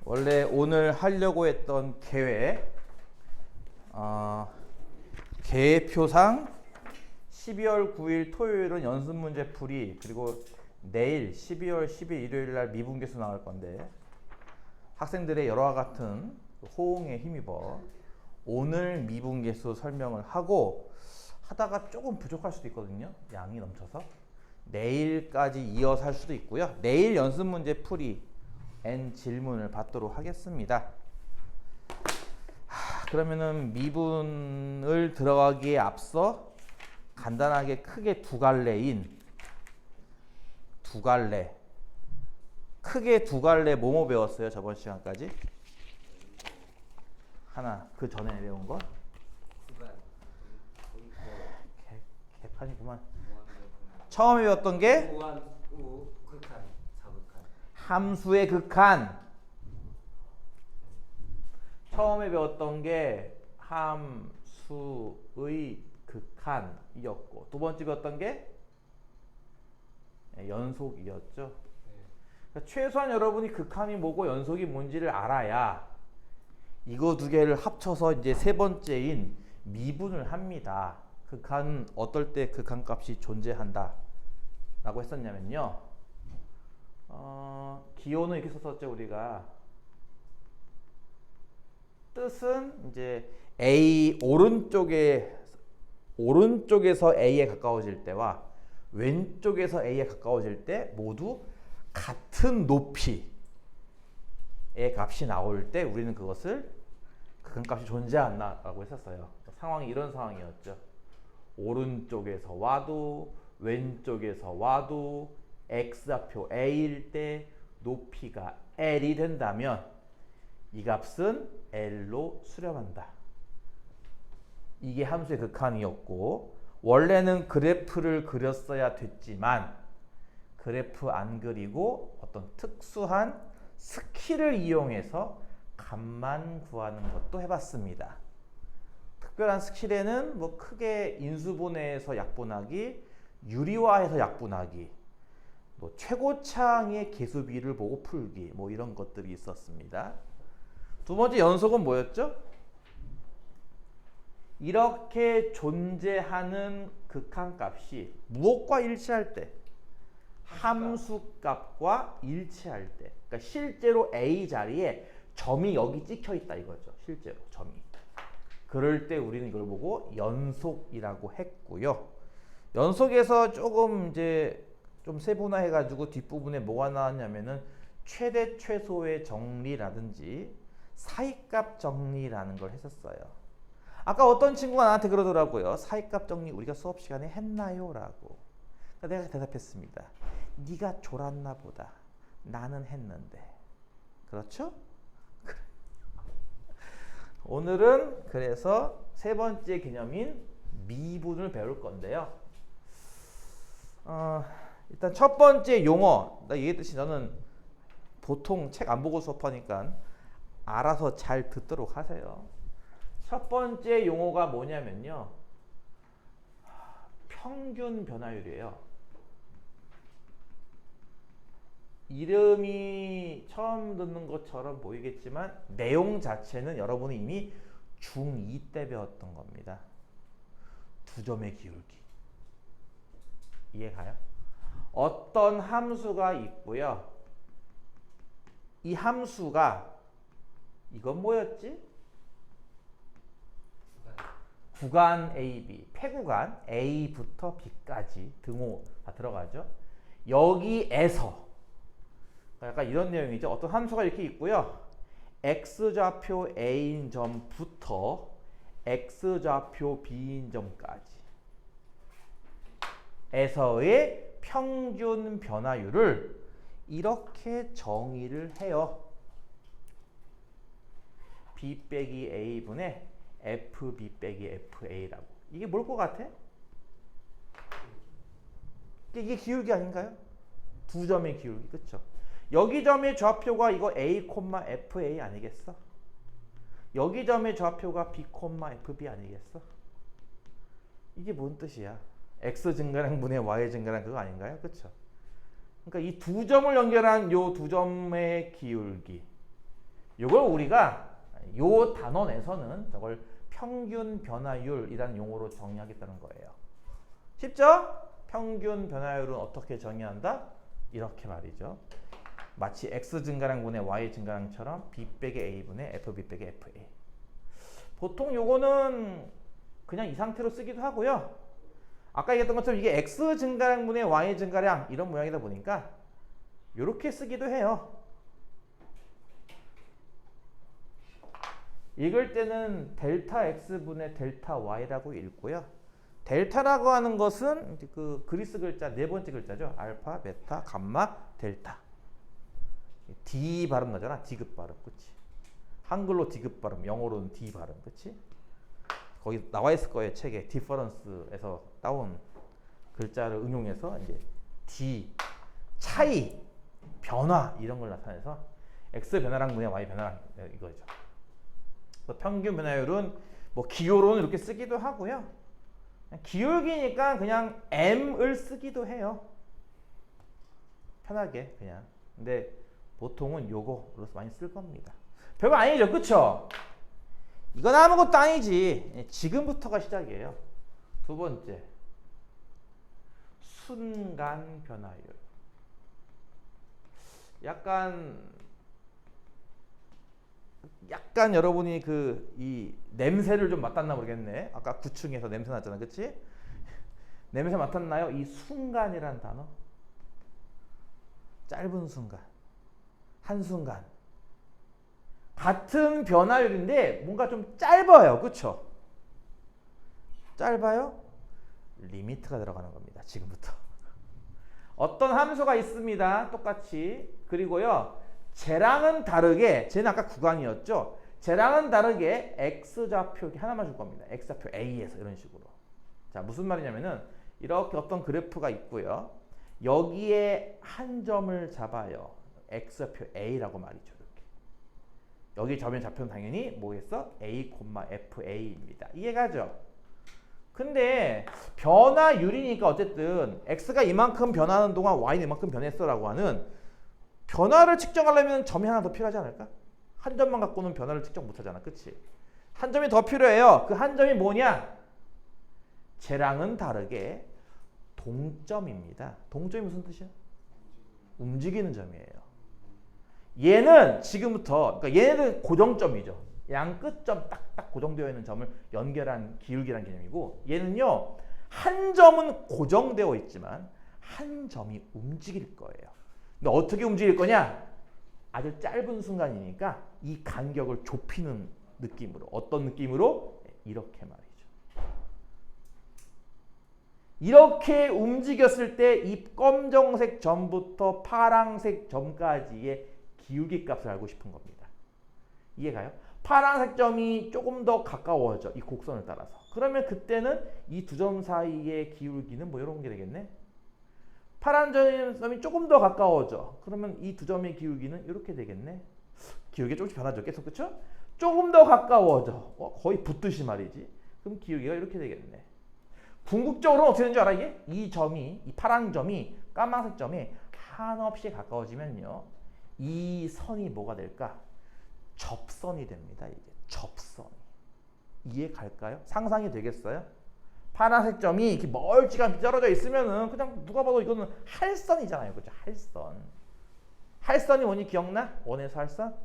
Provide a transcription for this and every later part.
원래 오늘 하려고 했던 계획, 계획표상 12월 9일 토요일은 연습 문제 풀이, 그리고 내일 12월 10일 일요일 날 미분계수 나올 건데, 학생들의 여러와 같은 호응에 힘입어 오늘 미분계수 설명을 하고, 하다가 조금 부족할 수도 있거든요. 양이 넘쳐서 내일까지 이어서 할 수도 있고요. 내일 연습 문제 풀이 N 질문을 받도록 하겠습니다. 그러면은 미분을 들어가기에 앞서 간단하게 크게 두 갈래, 크게 두 갈래 뭐뭐 배웠어요? 저번 시간까지 하나, 그 전에 배운 거 개판이구만. 처음에 배웠던 게 함수의 극한. 처음에 배웠던 게 함수의 극한이었고, 두 번째 배웠던 게 연속이었죠. 그러니까 최소한 여러분이 극한이 뭐고 연속이 뭔지를 알아야 이거 두 개를 합쳐서 이제 세 번째인 미분을 합니다. 극한, 어떨 때 극한값이 존재한다 라고 했었냐면요, 기호는 이렇게 썼었죠. 우리가 뜻은 이제 A 오른쪽에서 A에 가까워질 때와 왼쪽에서 A에 가까워질 때 모두 같은 높이의 값이 나올 때 우리는 그것을 극한값이 존재한다라고 했었어요. 상황이 이런 상황이었죠. 오른쪽에서 와도 왼쪽에서 와도 x좌표 a일 때 높이가 l이 된다면 이 값은 l로 수렴한다. 이게 함수의 극한이었고, 원래는 그래프를 그렸어야 됐지만 그래프 안 그리고 어떤 특수한 스킬을 이용해서 값만 구하는 것도 해봤습니다. 특별한 스킬에는 뭐 크게 인수분해해서 약분하기, 유리화해서 약분하기, 뭐 최고차항의 계수비를 보고 풀기, 뭐 이런 것들이 있었습니다. 두 번째 연속은 뭐였죠? 이렇게 존재하는 극한값이 무엇과 일치할 때? 함수값과 일치할 때. 그러니까 실제로 A 자리에 점이 여기 찍혀 있다 이거죠. 실제로 점이. 그럴 때 우리는 이걸 보고 연속이라고 했고요. 연속에서 조금 이제 좀 세분화해 가지고 뒷부분에 뭐가 나왔냐면은 최대 최소의 정리라든지 사이값 정리라는 걸 했었어요. 아까 어떤 친구가 나한테 그러더라고요. 사이값 정리 우리가 수업 시간에 했나요? 라고. 그러니까 내가 대답했습니다. 네가 졸았나 보다. 나는 했는데. 그렇죠? 오늘은 그래서 세 번째 개념인 미분을 배울 건데요. 일단 첫 번째 용어, 나 얘기했듯이 너는 보통 책 안 보고 수업하니까 알아서 잘 듣도록 하세요. 첫 번째 용어가 뭐냐면요, 평균 변화율이에요. 이름이 처음 듣는 것처럼 보이겠지만 내용 자체는 여러분이 이미 중2 때 배웠던 겁니다. 두 점의 기울기. 이해가요? 어떤 함수가 있고요. 이 함수가, 이건 뭐였지? 구간 AB, 폐구간 A부터 B까지 등호 다 들어가죠. 여기에서 약간 이런 내용이죠. 어떤 함수가 이렇게 있고요. x좌표 A인 점부터 x좌표 B인 점까지 에서의 평균 변화율을 이렇게 정의를 해요. B 빼기 A분의 FB 빼기 FA라고. 이게 뭘 것 같아? 이게 기울기 아닌가요? 두 점의 기울기, 그쵸? 여기 점의 좌표가 이거 A, FA 아니겠어? 여기 점의 좌표가 B, FB 아니겠어? 이게 뭔 뜻이야? X 증가량 분의 Y 증가량 그거 아닌가요? 그쵸? 그러니까 이 두 점을 연결한 요 두 점의 기울기, 이걸 우리가 요 단원 내에서는 저걸 평균 변화율이라는 용어로 정의하겠다는 거예요. 쉽죠? 평균 변화율은 어떻게 정의한다? 이렇게 말이죠. 마치 x 증가량분의 y 증가량처럼 b 빼기 a분의 fb 빼기 fa. 보통 요거는 그냥 이 상태로 쓰기도 하고요. 아까 얘기했던 것처럼 이게 x 증가량분의 y 증가량 이런 모양이다 보니까 이렇게 쓰기도 해요. 읽을 때는 델타 x분의 델타 y라고 읽고요. 델타라고 하는 것은 그 그리스 글자 네 번째 글자죠. 알파, 베타, 감마, 델타. D 발음 나잖아. D급 발음, 그렇지? 한글로 D급 발음, 영어로는 D 발음, 그렇지? 거기 나와 있을 거예요. 책에 디퍼런스에서 따온 글자를 응용해서 이제 D 차이, 변화 이런 걸 나타내서 X 변화량 분의 Y 변화량 이거죠. 평균 변화율은 뭐 기호로는 이렇게 쓰기도 하고요. 기울기니까 그냥 M을 쓰기도 해요. 편하게 그냥. 근데 보통은 요거로서 많이 쓸 겁니다. 별거 아니죠, 그쵸? 이건 아무것도 아니지. 지금부터가 시작이에요. 두 번째, 순간 변화율. 약간 여러분이 이 냄새를 좀 맡았나 모르겠네. 아까 9층에서 냄새 났잖아, 그치? 냄새 맡았나요? 이 순간이란 단어. 짧은 순간, 한순간. 같은 변화율인데 뭔가 좀 짧아요, 그쵸? 짧아요? 리미트가 들어가는 겁니다, 지금부터. 어떤 함수가 있습니다, 똑같이. 그리고요, 쟤랑은 다르게, 쟤는 아까 구간이었죠. 쟤랑은 다르게 x좌표 하나만 줄 겁니다. x좌표 A에서 이런 식으로. 자, 무슨 말이냐면은 이렇게 어떤 그래프가 있고요. 여기에 한 점을 잡아요. x좌표 A라고 말이죠. 이렇게. 여기 점의 좌표는 당연히 뭐겠어? A, FA입니다. 이해가죠? 근데 변화율이니까 어쨌든 x가 이만큼 변하는 동안 y는 이만큼 변했어라고 하는 변화를 측정하려면 점이 하나 더 필요하지 않을까? 한 점만 갖고는 변화를 측정 못하잖아, 그치? 한 점이 더 필요해요. 그 한 점이 뭐냐? 쟤랑은 다르게 동점입니다. 동점이 무슨 뜻이야? 움직이는 점이에요. 얘는 지금부터, 그러니까 얘는 고정점이죠. 양 끝점 딱딱 고정되어 있는 점을 연결한 기울기라는 개념이고, 얘는요, 한 점은 고정되어 있지만 한 점이 움직일 거예요. 근데 어떻게 움직일 거냐? 아주 짧은 순간이니까 이 간격을 좁히는 느낌으로. 어떤 느낌으로? 이렇게 말이죠. 이렇게 움직였을 때 이 검정색 점부터 파란색 점까지의 기울기 값을 알고 싶은 겁니다. 이해가요? 파란색 점이 조금 더 가까워져, 이 곡선을 따라서. 그러면 그때는 이 두 점 사이의 기울기는 뭐 이런 게 되겠네? 파란 점이 조금 더 가까워져. 그러면 이 두 점의 기울기는 이렇게 되겠네. 기울기가 조금씩 변하죠. 계속, 그쵸? 조금 더 가까워져. 거의 붙듯이 말이지. 그럼 기울기가 이렇게 되겠네. 궁극적으로는 어떻게 되는 줄 알아, 이게? 이 점이, 이 파란 점이 까만색 점이 한없이 가까워지면요. 이 선이 뭐가 될까? 접선이 됩니다, 이게. 접선. 이해 갈까요? 상상이 되겠어요? 파란색 점이 이렇게 멀찌감치 떨어져 있으면은 그냥 누가 봐도 이거는 할선이잖아요. 그죠? 할선. 할선이 뭐니 기억나? 원에서 할선?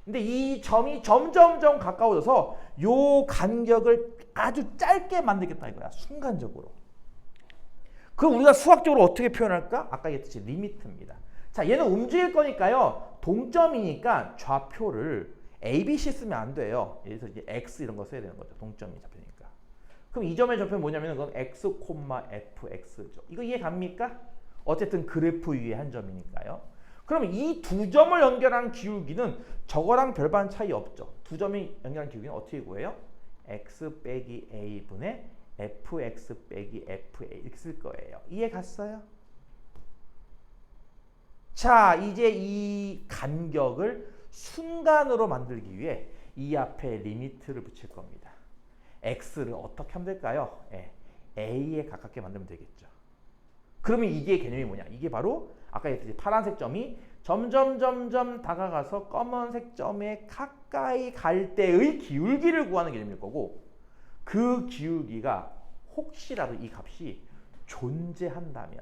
근데 이 점이 점점점 가까워져서 요 간격을 아주 짧게 만들겠다 이거야. 순간적으로. 그럼 우리가 수학적으로 어떻게 표현할까? 아까 얘기했듯이 리미트입니다. 자, 얘는 움직일 거니까요. 동점이니까 좌표를 ABC 쓰면 안 돼요. 여기서 이제 X 이런 거 써야 되는 거죠. 동점이 잡히니까. 그럼 이 점의 좌표는 뭐냐면 그건 X, FX죠. 이거 이해 갑니까? 어쨌든 그래프 위에 한 점이니까요. 그럼 이 두 점을 연결한 기울기는 저거랑 별반 차이 없죠. 두 점이 연결한 기울기는 어떻게 구해요? X 빼기 A분의 FX 빼기 FA 이렇게 쓸 거예요. 이해 갔어요? 자, 이제 이 간격을 순간으로 만들기 위해 이 앞에 리미트를 붙일 겁니다. x를 어떻게 하면 될까요? a에 가깝게 만들면 되겠죠. 그러면 이게 개념이 뭐냐? 이게 바로 아까 얘기했듯이 파란색 점이 점점 다가가서 검은색 점에 가까이 갈 때의 기울기를 구하는 개념일 거고, 그 기울기가 혹시라도 이 값이 존재한다면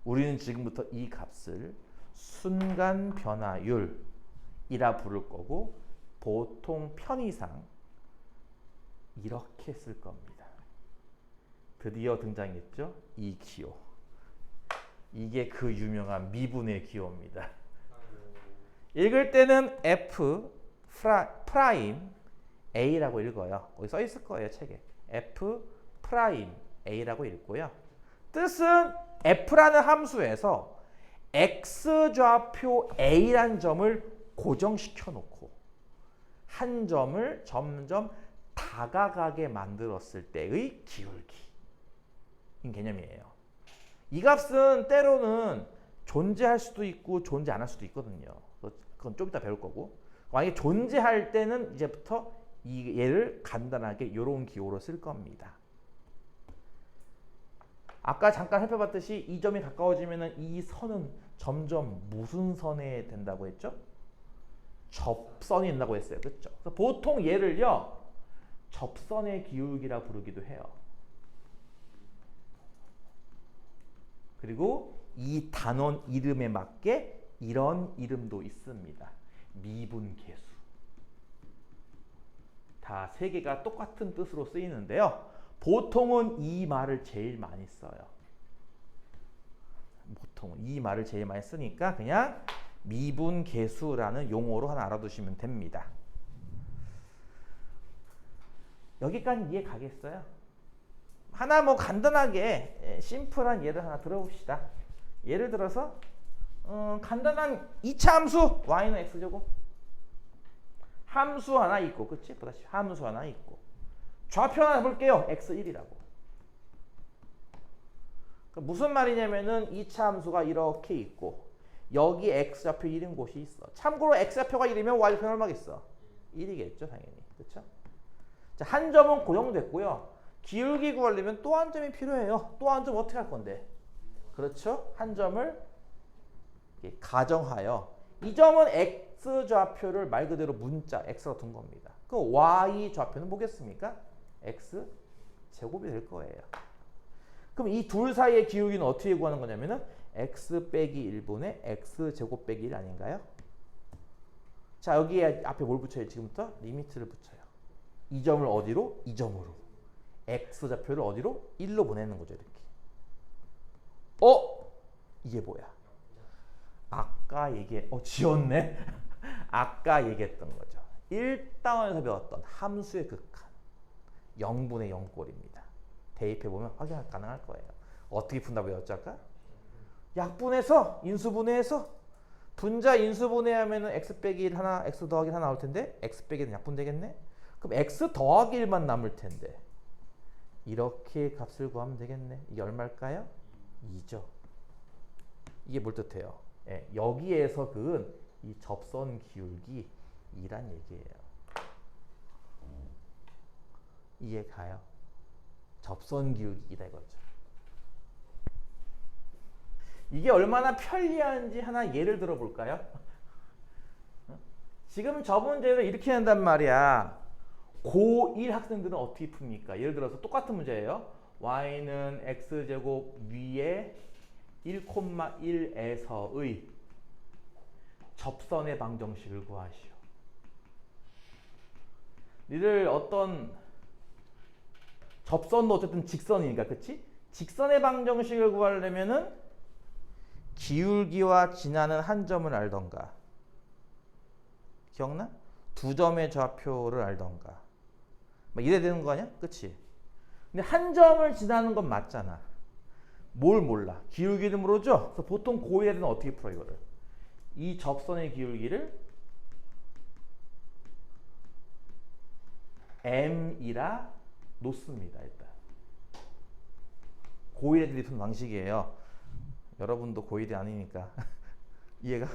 우리는 지금부터 이 값을 순간 변화율이라 부를 거고, 보통 편의상 이렇게 쓸 겁니다. 드디어 등장했죠? 이 기호. 이게 그 유명한 미분의 기호입니다. 읽을 때는 F 프라임 A라고 읽어요. 거기 써 있을 거예요, 책에. F 프라임 A라고 읽고요. 뜻은 F라는 함수에서 X좌표 A라는 점을 고정시켜 놓고 한 점을 점점 다가가게 만들었을 때의 기울기. 이 개념이에요. 이 값은 때로는 존재할 수도 있고 존재 안 할 수도 있거든요. 그건 좀 이따 배울 거고. 만약에 존재할 때는 이제부터 얘를 간단하게 이런 기호로 쓸 겁니다. 아까 잠깐 살펴봤듯이 이 점이 가까워지면 이 선은 점점 무슨 선에 된다고 했죠? 접선이 된다고 했어요. 그렇죠? 그래서 보통 얘를요, 접선의 기울기라 부르기도 해요. 그리고 이 단원 이름에 맞게 이런 이름도 있습니다. 미분계수. 다 세 개가 똑같은 뜻으로 쓰이는데요. 보통은 이 말을 제일 많이 써요. 보통은 이 말을 제일 많이 쓰니까 그냥 미분계수라는 용어로 하나 알아두시면 됩니다. 여기까지 이해 가겠어요? 하나 뭐 간단하게 심플한 예를 하나 들어봅시다. 예를 들어서 간단한 2차 함수 y는 x제곱, 함수 하나 있고, 그치? 보다시피 함수 하나 있고, 좌표 하나 볼게요. x1이라고. 무슨 말이냐면은 2차 함수가 이렇게 있고 여기 x좌표 1인 곳이 있어. 참고로 x좌표가 1이면 y좌표는 얼마겠어? 1이겠죠, 당연히. 그렇죠? 자, 한 점은 고정됐고요. 기울기 구하려면 또 한 점이 필요해요. 또 한 점 어떻게 할 건데? 그렇죠? 한 점을 가정하여 이 점은 x좌표를 말 그대로 문자 x로 둔 겁니다. 그럼 y좌표는 뭐겠습니까? x 제곱이 될 거예요. 그럼 이 둘 사이의 기울기는 어떻게 구하는 거냐면은 x 빼기 1분의 x 제곱 빼기 1 아닌가요? 자, 여기에 앞에 뭘 붙여요? 지금부터 리미트를 붙여요. 이 점을 어디로? 이 점으로. x좌표를 어디로? 1로 보내는 거죠, 이렇게. 이게 뭐야? 아까 지웠네? 아까 얘기했던 거죠. 1단원에서 배웠던 함수의 극한. 0분의 0꼴입니다. 대입해보면 확인 가능할 거예요. 어떻게 푼다고 배웠죠, 아까? 약분해서, 인수분해해서, 분자 인수분해하면 x 빼기 1 하나, x 더하기 1 하나 나올 텐데 x 빼기 1은 약분되겠네? 그럼 x 더하기 1만 남을 텐데 이렇게 값을 구하면 되겠네. 이게 얼마일까요? 2죠. 이게 뭘 뜻해요? 예, 여기에서 그은 이 접선 기울기 2란 얘기예요. 이해 가요? 접선 기울기 2다 이거죠. 이게 얼마나 편리한지 하나 예를 들어볼까요? 지금 저 문제를 이렇게 한단 말이야. 고1 학생들은 어떻게 풉니까? 예를 들어서 똑같은 문제예요. y는 x제곱 위에 1,1에서의 접선의 방정식을 구하시오. 니들 어떤 접선도 어쨌든 직선이니까, 그치? 직선의 방정식을 구하려면은 기울기와 지나는 한 점을 알던가, 기억나? 두 점의 좌표를 알던가, 막 이래야 되는 거 아니야? 그치? 근데 한 점을 지나는 건 맞잖아. 뭘 몰라? 기울기를 모르죠? 그래서 보통 고1 애들은 어떻게 풀어, 이거를? 이 접선의 기울기를 m이라 놓습니다. 일단 고1 애들이 푸는 방식이에요. 여러분도 고1이 아니니까 이해가?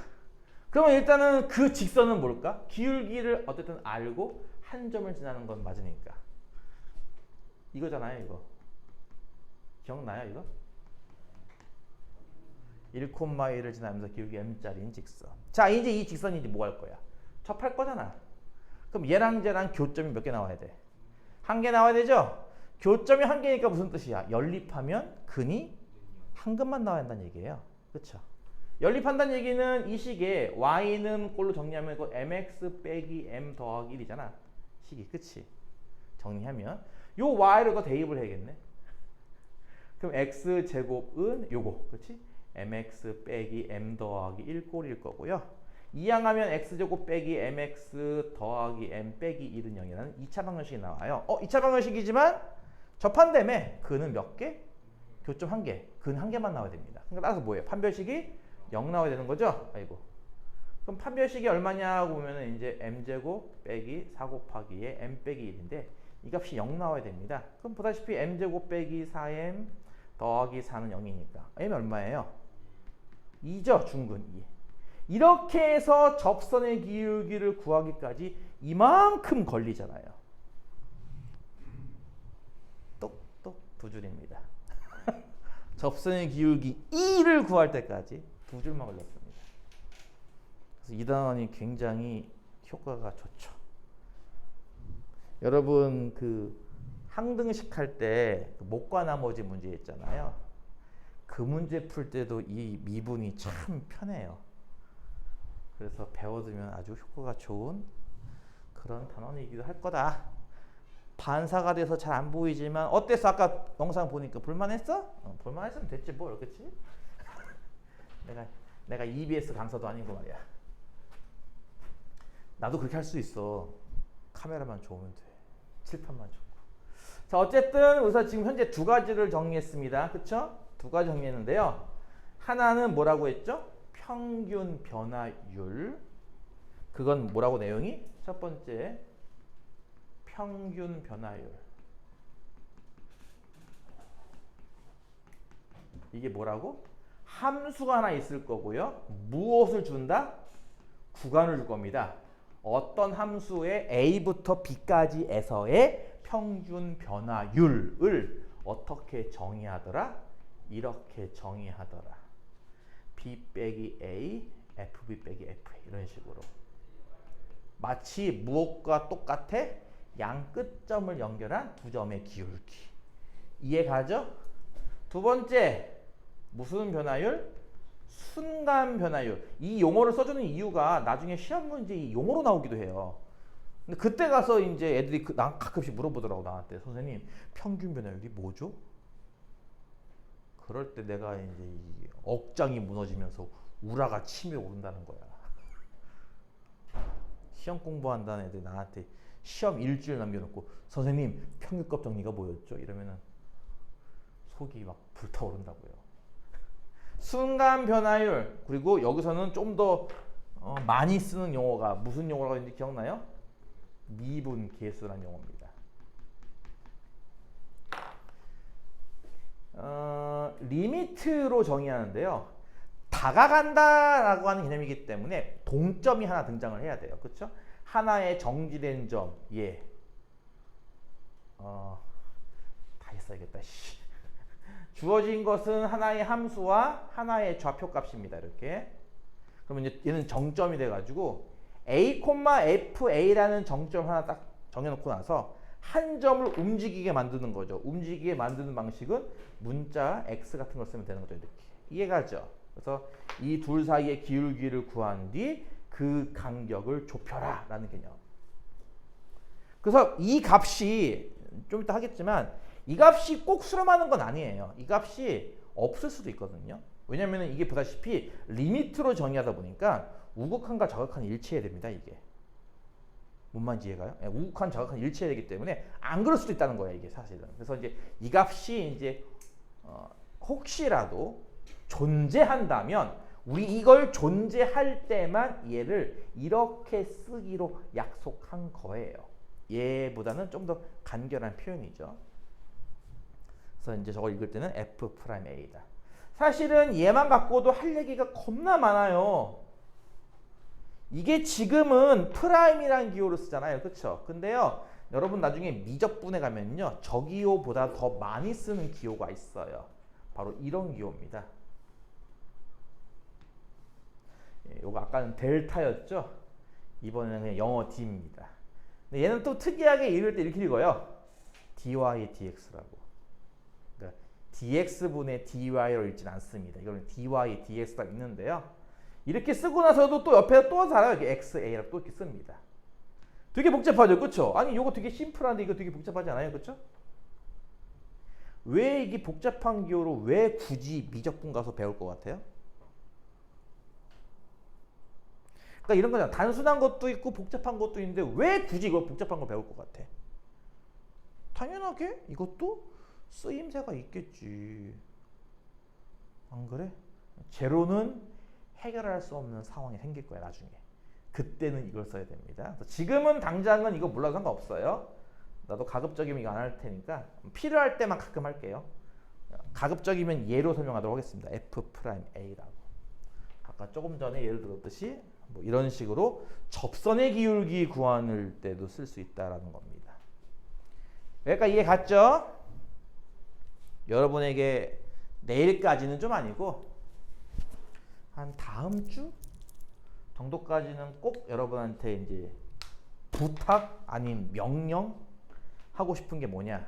그러면 일단은 그 직선은 뭘까? 기울기를 어쨌든 알고 한 점을 지나는 건 맞으니까 이거잖아요. 이거 기억나요? 이거? 1,1을 지나면서 기울기 m짜리인 직선. 자, 이제 이 직선이 이제 뭐 할 거야? 접할 거잖아. 그럼 얘랑 쟤랑 교점이 몇 개 나와야 돼? 한 개 나와야 되죠? 교점이 한 개니까 무슨 뜻이야? 연립하면 근이 한 근만 나와야 한다는 얘기예요. 그렇죠? 연립한다는 얘기는 이 식에 y는 꼴로 정리하면 그 mx 빼기 m 더하기 1이잖아. 식이. 그치? 정리하면 요 y를 그 대입을 해야겠네. 그럼 x제곱은 요거. 그치? mx 빼기 m 더하기 1 꼴일 거고요. 이항하면 x제곱 빼기 mx 더하기 m 빼기 1은 0이라는 2차 방정식이 나와요. 2차 방정식이지만 접한다며 근은 몇 개? 교점 한 개. 근 한 개만 나와야 됩니다. 그러니까 따라서 뭐예요? 판별식이 0 나와야 되는 거죠? 아이고. 그럼 판별식이 얼마냐고 보면은 이제 m제곱 빼기 4 곱하기에 m 빼기 1인데 이 값이 0 나와야 됩니다. 그럼 보다시피 m제곱 빼기 4m 더하기 4는 0이니까 m이 얼마예요? 2죠. 중근 2. 이렇게 해서 접선의 기울기를 구하기까지 이만큼 걸리잖아요. 똑똑 두 줄입니다. 접선의 기울기 2를 구할 때까지 두 줄만 걸렸습니다. 그래서 이 단원이 굉장히 효과가 좋죠. 여러분 그 항등식 할 때 목과 나머지 문제 있잖아요. 그 문제 풀 때도 이 미분이 참 편해요. 그래서 배워두면 아주 효과가 좋은 그런 단원이기도 할 거다. 반사가 돼서 잘 안 보이지만 어땠어? 아까 영상 보니까 볼만했어? 볼만했으면 됐지 뭘, 그치? 내가 EBS 강사도 아니고 말이야. 나도 그렇게 할 수 있어. 카메라만 좋으면 돼. 칠판만 좋고. 자, 어쨌든 우선 지금 현재 두 가지를 정리했습니다. 그쵸? 두 가지 정리했는데요. 하나는 뭐라고 했죠? 평균 변화율. 그건 뭐라고 내용이? 첫 번째 평균 변화율. 이게 뭐라고? 함수가 하나 있을 거고요. 무엇을 준다? 구간을 줄 겁니다. 어떤 함수의 a부터 b까지에서의 평균 변화율을 어떻게 정의하더라? 이렇게 정의하더라. b 빼기 a, fb 빼기 fa 이런 식으로. 마치 무엇과 똑같아? 양 끝점을 연결한 두 점의 기울기. 이해가죠? 두 번째, 무슨 변화율? 순간 변화율. 이 용어를 써주는 이유가 나중에 시험 문제 이 용어로 나오기도 해요. 근데 그때 가서 이제 애들이 가끔씩 물어보더라고 나한테. 선생님, 평균 변화율이 뭐죠? 그럴 때 내가 이제 이 억장이 무너지면서 우라가 치밀어 오른다는 거야. 시험 공부한다는 애들 나한테 시험 일주일 남겨놓고 선생님 평균값 정리가 뭐였죠? 이러면은 속이 막 불타오른다고요. 순간 변화율. 그리고 여기서는 좀 더 많이 쓰는 용어가 무슨 용어라고 했는지 기억나요? 미분 계수라는 용어입니다. 리미트로 정의하는데요. 다가간다라고 하는 개념이기 때문에 동점이 하나 등장을 해야 돼요. 그렇죠? 하나의 정지된 점, 예. 다 했어야겠다. 주어진 것은 하나의 함수와 하나의 좌표값입니다. 이렇게. 그러면 이제 얘는 정점이 돼가지고 a, fa라는 정점 하나 딱 정해놓고 나서 한 점을 움직이게 만드는 거죠. 움직이게 만드는 방식은 문자 x 같은 걸 쓰면 되는 거죠. 이렇게. 이해가죠? 그래서 이 둘 사이의 기울기를 구한 뒤 그 간격을 좁혀라 라는 개념. 그래서 이 값이 좀 이따 하겠지만 이 값이 꼭 수렴하는 건 아니에요. 이 값이 없을 수도 있거든요. 왜냐하면 이게 보다시피 리미트로 정의하다 보니까 우극한과 저극한이 일치해야 됩니다. 이게. 뭔 말인지 이해가요? 네, 우극한 저극한이 일치해야 되기 때문에 안 그럴 수도 있다는 거예요. 이게 사실은. 그래서 이제 이 값이 이제 혹시라도 존재한다면 우리 이걸 존재할 때만 얘를 이렇게 쓰기로 약속한 거예요. 얘보다는 좀 더 간결한 표현이죠. 그래서 이제 저걸 읽을 때는 F'A다. 사실은 얘만 갖고도 할 얘기가 겁나 많아요. 이게 지금은 프라임이라는 기호를 쓰잖아요. 그렇죠? 근데요. 여러분 나중에 미적분에 가면요. 저 기호보다 더 많이 쓰는 기호가 있어요. 바로 이런 기호입니다. 요거 아까는 델타였죠? 이번에는 그냥 영어 D입니다. 근데 얘는 또 특이하게 읽을 때 이렇게 읽어요. dy dx라고. 그러니까 dx분의 dy로 읽진 않습니다. 이거는 dy dx가 있는데요. 이렇게 쓰고 나서도 또 옆에 또 살아요. 이렇게 xa라고 또 이렇게 씁니다. 되게 복잡하죠, 그렇죠? 아니 이거 되게 심플한데 이거 되게 복잡하지 않아요, 그렇죠? 왜 이게 복잡한 기호로 왜 굳이 미적분 가서 배울 것 같아요? 그러니까 이런 거잖아. 단순한 것도 있고 복잡한 것도 있는데 왜 굳이 이걸 복잡한 걸 배울 것 같아? 당연하게 이것도 쓰임새가 있겠지. 안 그래? 제로는 해결할 수 없는 상황이 생길 거야 나중에. 그때는 이걸 써야 됩니다. 지금은 당장은 이거 몰라도 상관없어요. 나도 가급적이면 이거 안 할 테니까 필요할 때만 가끔 할게요. 가급적이면 예로 설명하도록 하겠습니다. F'A라고. 아까 조금 전에 예를 들었듯이 뭐 이런 식으로 접선의 기울기 구할 때도 쓸 수 있다라는 겁니다. 여기까지 이해 갔죠? 여러분에게 내일까지는 좀 아니고 한 다음 주 정도까지는 꼭 여러분한테 이제 부탁 아닌 명령 하고 싶은 게 뭐냐?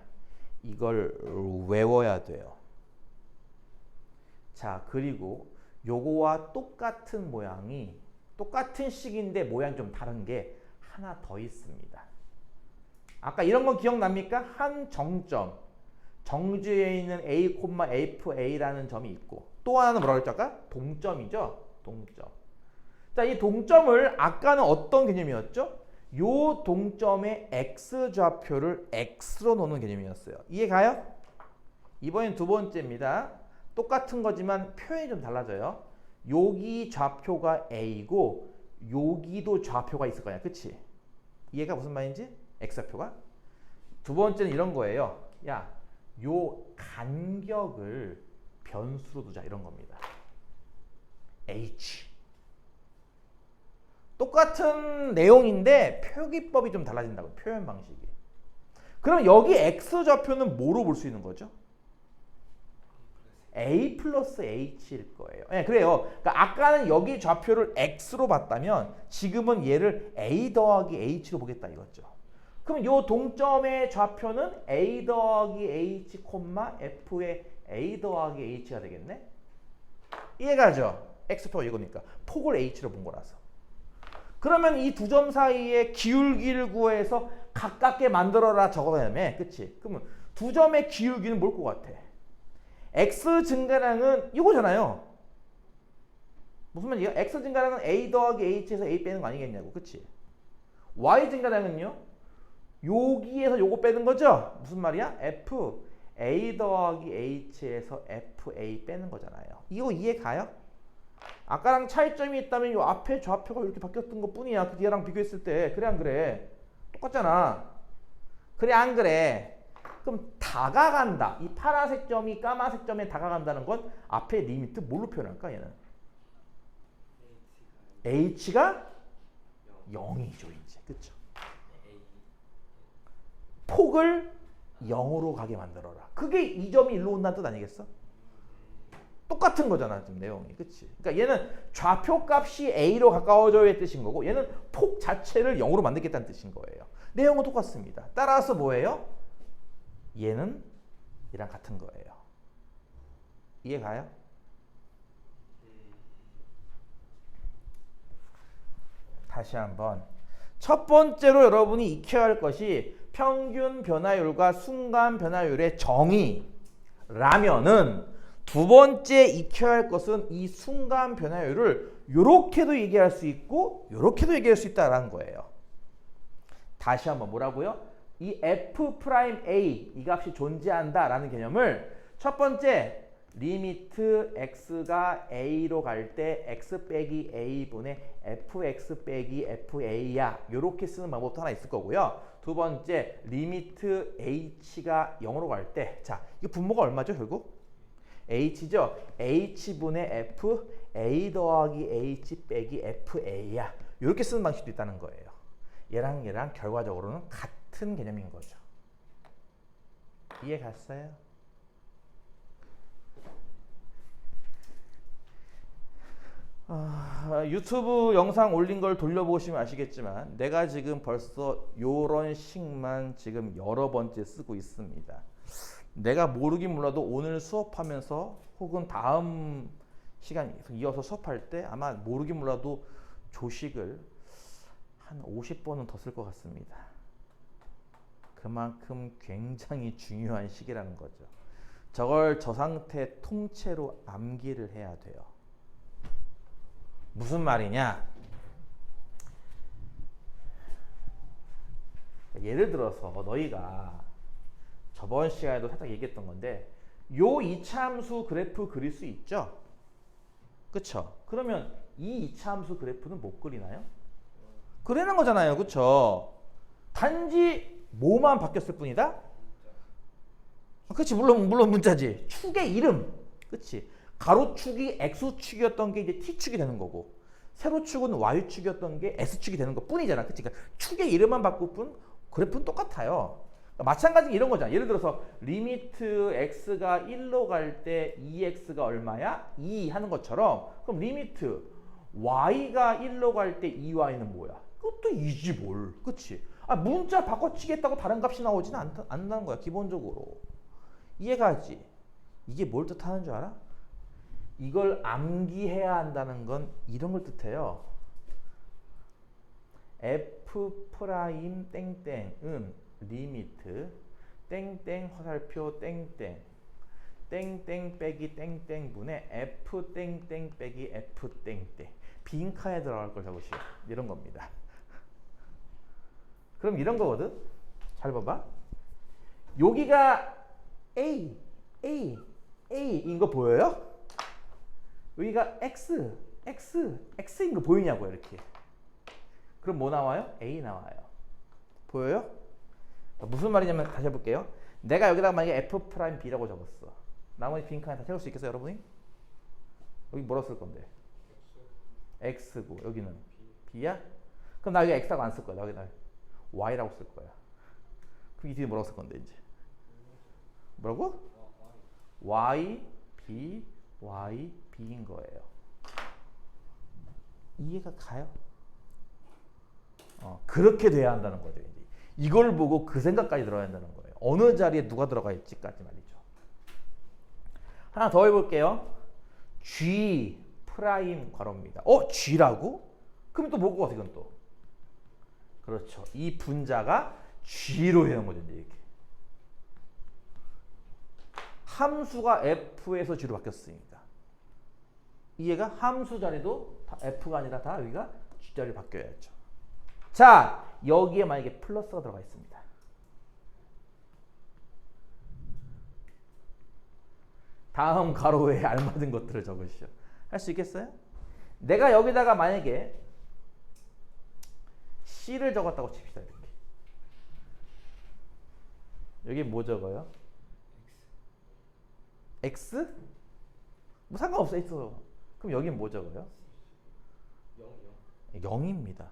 이걸 외워야 돼요. 자, 그리고 요거와 똑같은 모양이 똑같은 식인데 모양이 좀 다른 게 하나 더 있습니다. 아까 이런 건 기억납니까? 한 정점, 정지에 있는 A, FA라는 점이 있고 또 하나는 뭐라고 했죠? 아까? 동점이죠? 동점. 자, 이 동점을 아까는 어떤 개념이었죠? 요 동점의 X좌표를 X로 놓는 개념이었어요. 이해 가요? 이번엔 두 번째입니다. 똑같은 거지만 표현이 좀 달라져요. 여기 좌표가 A고 여기도 좌표가 있을 거냐, 그치? 이해가 무슨 말인지? X좌표가? 두 번째는 이런 거예요. 야, 요 간격을 변수로 두자 이런 겁니다. H. 똑같은 내용인데 표기법이 좀 달라진다고, 표현 방식이. 그럼 여기 X좌표는 뭐로 볼 수 있는 거죠? A 플러스 H일 거예요. 네, 그래요. 그러니까 아까는 여기 좌표를 X로 봤다면 지금은 얘를 A 더하기 H로 보겠다 이거죠. 그럼 이 동점의 좌표는 A 더하기 H, F의 A 더하기 H가 되겠네? 이해가죠? X표가 이거니까. 폭을 H로 본 거라서. 그러면 이 두 점 사이의 기울기를 구해서 가깝게 만들어라 적어내면, 그치? 그러면 두 점의 기울기는 뭘 것 같아? X 증가량은 이거잖아요. 무슨 말이야? X 증가량은 A 더하기 H에서 A 빼는 거 아니겠냐고, 그치? Y 증가량은요? 여기에서 요거 빼는 거죠? 무슨 말이야? F A 더하기 H에서 FA 빼는 거잖아요. 이거 이해 가요? 아까랑 차이점이 있다면 요 앞에 좌표가 이렇게 바뀌었던 것 뿐이야. 그 뒤에랑 비교했을 때. 그래 안 그래? 똑같잖아. 그래 안 그래? 그럼 다가간다. 이 파란색 점이 까만색 점에 다가간다는 건 앞에 리미트 뭘로 표현할까 얘는? H가 0이죠 이제. 그쵸? 폭을 0으로 가게 만들어라. 그게 이 점이 일로 온다는 뜻 아니겠어? 똑같은 거잖아 지금 내용이. 그치? 그러니까 얘는 좌표 값이 A로 가까워져야 뜻인 거고 얘는 폭 자체를 0으로 만들겠다는 뜻인 거예요. 내용은 똑같습니다. 따라서 뭐예요? 얘는 얘랑 같은 거예요. 이해 가요? 다시 한번. 첫 번째로 여러분이 익혀야 할 것이 평균 변화율과 순간 변화율의 정의라면은 두 번째 익혀야 할 것은 이 순간 변화율을 요렇게도 얘기할 수 있고 요렇게도 얘기할 수 있다는 거예요. 다시 한번 뭐라고요? 이 F'A 이 값이 존재한다라는 개념을 첫 번째 리미트 x가 a로 갈 때 x 빼기 a분의 fx 빼기 fa야 요렇게 쓰는 방법도 하나 있을 거고요. 두 번째 리미트 h가 0으로 갈 때 자 이거 분모가 얼마죠 결국? h죠. h분의 f a 더하기 h 빼기 fa야 요렇게 쓰는 방식도 있다는 거예요. 얘랑 결과적으로는 같은 개념인 거죠. 이해 갔어요? 유튜브 영상 올린 걸 돌려보시면 아시겠지만 내가 지금 벌써 요런 식만 지금 여러 번째 쓰고 있습니다. 내가 모르긴 몰라도 오늘 수업하면서 혹은 다음 시간 이어서 수업할 때 아마 모르긴 몰라도 조식을 한 50번은 더 쓸 것 같습니다. 그만큼 굉장히 중요한 시기라는 거죠. 저걸 저 상태 통째로 암기를 해야 돼요. 무슨 말이냐? 예를 들어서 너희가 저번 시간에도 살짝 얘기했던 건데 요 이차함수 그래프 그릴 수 있죠? 그쵸? 그러면 이 이차함수 그래프는 못 그리나요? 그리는 거잖아요. 그쵸? 단지 뭐만 바뀌었을 뿐이다? 그치? 물론 문자지. 축의 이름. 그치? 가로축이 X축이었던 게 이제 T축이 되는 거고 세로축은 Y축이었던 게 S축이 되는 것 뿐이잖아. 그치? 그러니까 축의 이름만 바꿀 뿐 그래프는 똑같아요. 그러니까 마찬가지 이런 거잖아. 예를 들어서 리미트 x가 1로 갈 때 2x가 얼마야? 2 하는 것처럼 그럼 리미트 y가 1로 갈 때 2y는 뭐야? 그것도 2지 뭘. 그치? 문자 바꿔치겠다고 다른 값이 나오지는 않는다는 거야. 기본적으로. 이해가지? 이게 뭘 뜻하는 줄 알아? 이걸 암기해야 한다는 건 이런 걸 뜻해요. f 프라임 땡땡은 리미트 땡땡 화살표 땡땡 땡땡 빼기 땡땡 분의 f 땡땡 빼기 f 땡땡 빈칸에 들어갈 걸 적으시오. 이런 겁니다. 그럼 이런 거거든. 잘 봐봐. 여기가 A인 거 보여요? 여기가 X인 거 보이냐고요, 이렇게. 그럼 뭐 나와요? A 나와요. 보여요? 무슨 말이냐면 다시 해볼게요. 내가 여기다가 만약에 F'B라고 적었어. 나머지 빈칸에 다 채울 수 있겠어요, 여러분이? 여기 뭐라 쓸 건데? X고 여기는 B야? 그럼 나 여기 X라고 안 쓸 거야. 여기다 Y라고 쓸 거야. 그럼 이 뒤에 뭐라고 쓸 건데 이제? 뭐라고? Y, B, Y, B인 거예요. 이해가 가요? 그렇게 돼야 한다는 거죠. 이제. 이걸 보고 그 생각까지 들어야 한다는 거예요. 어느 자리에 누가 들어가 있지까지 말이죠. 하나 더 해볼게요. G 프라임 괄호입니다. G라고? 그럼 또 뭐고 이건 또? 그렇죠. 이 분자가 G로 되는 거죠. 이제 이렇게. 함수가 F에서 G로 바뀌었으니까. 이해가? 함수 자리도 다 F가 아니라 다 여기가 G 자리로 바뀌어야죠. 자, 여기에 만약에 플러스가 들어가 있습니다. 다음 가로에 알맞은 것들을 적으시오. 할 수 있겠어요? 내가 여기다가 만약에 C를 적었다고 칩시다. 이렇게. 여기 뭐 적어요? X? 뭐 상관없어. 있어. 그럼 여기 뭐 적어요? 0입니다.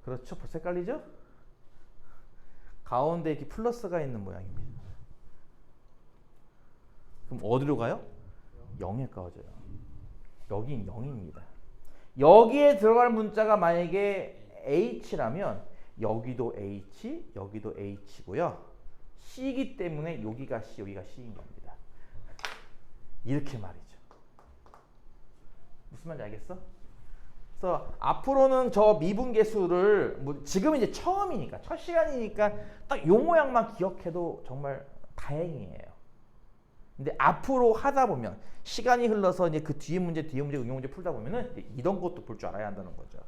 그렇죠? 벌써 헷갈리죠? 가운데 이렇게 플러스가 있는 모양입니다. 그럼 어디로 가요? 0에 가져요. 여긴 0입니다. 여기에 들어갈 문자가 만약에 H라면 여기도 H, 여기도 H고요. C이기 때문에 여기가 C, 여기가 C인 겁니다. 이렇게 말이죠. 무슨 말인지 알겠어? 그래서 앞으로는 저 미분계수를 뭐 지금 이제 처음이니까 첫 시간이니까 딱 요 모양만 기억해도 정말 다행이에요. 근데 앞으로 하다 보면 시간이 흘러서 이제 그 뒤에 문제, 응용 문제 풀다 보면은 이런 것도 볼 줄 알아야 한다는 거죠.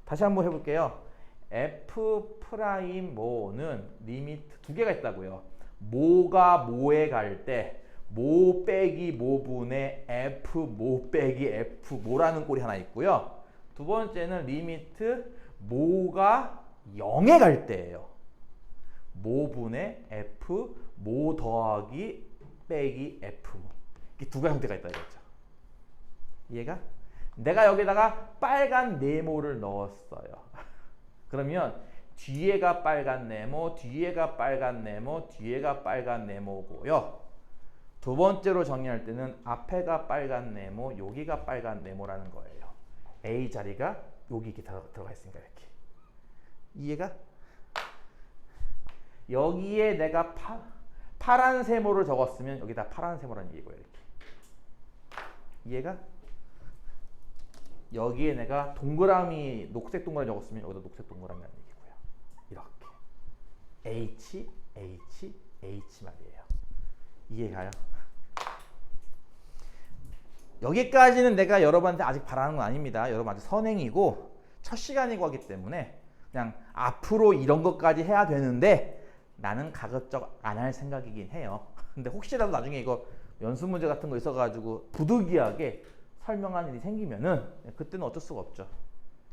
다시 한번 해볼게요. F 프라임 모는 리미트 두 개가 있다고요. 모가 모에 갈 때 모 빼기 모분의 F 모 빼기 F 모라는 꼴이 하나 있고요. 두 번째는 리미트 모가 0에 갈 때예요. 모분의 F 모 더하기 빼기 F 이게 두 가지 형태가 있다 이거죠. 이해가? 내가 여기다가 빨간 네모를 넣었어요. 그러면 뒤에가 빨간 네모, 뒤에가 빨간 네모, 뒤에가 빨간 네모고요. 두 번째로 정의할 때는 앞에가 빨간 네모, 여기가 빨간 네모라는 거예요. A 자리가 여기 이렇게 들어가 있으니까 이렇게. 이해가? 여기에 내가 파란 세모를 적었으면 여기다 파란 세모라는 얘기고요. 이렇게. 이해가? 여기에 내가 동그라미 녹색 동그라미 적었으면 여기다 녹색 동그라미라는 얘기고요. 이렇게. H, H, H 말이에요. 이해가요? 여기까지는 내가 여러분한테 아직 바라는 건 아닙니다. 여러분 아직 선행이고 첫 시간이고 하기 때문에 그냥 앞으로 이런 것까지 해야 되는데 나는 가급적 안 할 생각이긴 해요. 근데 혹시라도 나중에 이거 연습 문제 같은 거 있어가지고 부득이하게 설명하는 일이 생기면은 그때는 어쩔 수가 없죠.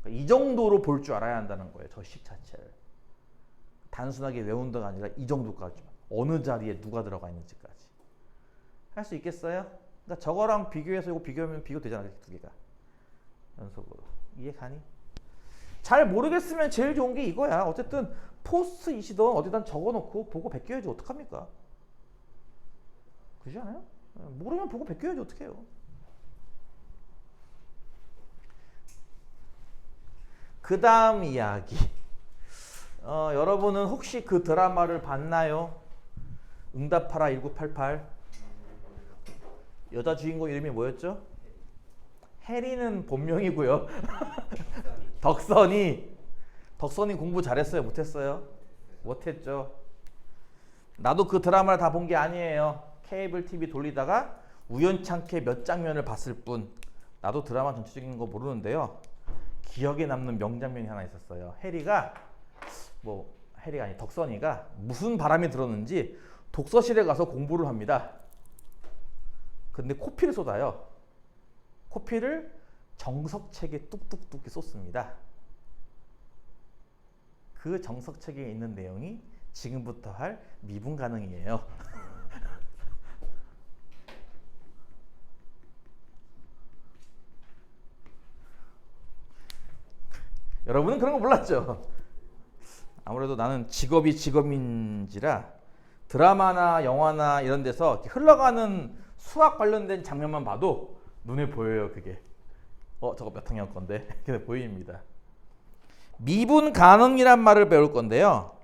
그러니까 이 정도로 볼 줄 알아야 한다는 거예요. 저 식 자체를. 단순하게 외운다가 아니라 이 정도까지. 어느 자리에 누가 들어가 있는지까지. 할 수 있겠어요? 그러니까 저거랑 비교해서 이거 비교하면 비교되잖아. 두 개가. 연속으로. 이해 가니? 잘 모르겠으면 제일 좋은 게 이거야. 어쨌든 포스트잇이든 어디다 적어놓고 보고 베껴야지 어떡합니까? 그렇지 않아요? 모르면 보고 베껴야지 어떡해요? 그 다음 이야기. 여러분은 혹시 그 드라마를 봤나요? 응답하라 1988. 여자 주인공 이름이 뭐였죠? 해리는 본명이고요. 덕선이 공부 잘했어요? 못했어요? 못했죠. 나도 그 드라마를 다 본 게 아니에요. 케이블 TV 돌리다가 우연찮게 몇 장면을 봤을 뿐. 나도 드라마 전체적인 거 모르는데요. 기억에 남는 명장면이 하나 있었어요. 해리가 아니 덕선이가 무슨 바람이 들었는지 독서실에 가서 공부를 합니다. 근데 코피를 쏟아요. 코피를 정석책에 뚝뚝뚝 쏟습니다. 그 정석책에 있는 내용이 지금부터 할 미분 가능이에요. 여러분은 그런 거 몰랐죠? 아무래도 나는 직업인지라 드라마나 영화나 이런 데서 흘러가는 수학 관련된 장면만 봐도 눈에 보여요. 그게 저거 몇 학년 건데 그게 보입니다. 미분 가능이란 말을 배울 건데요.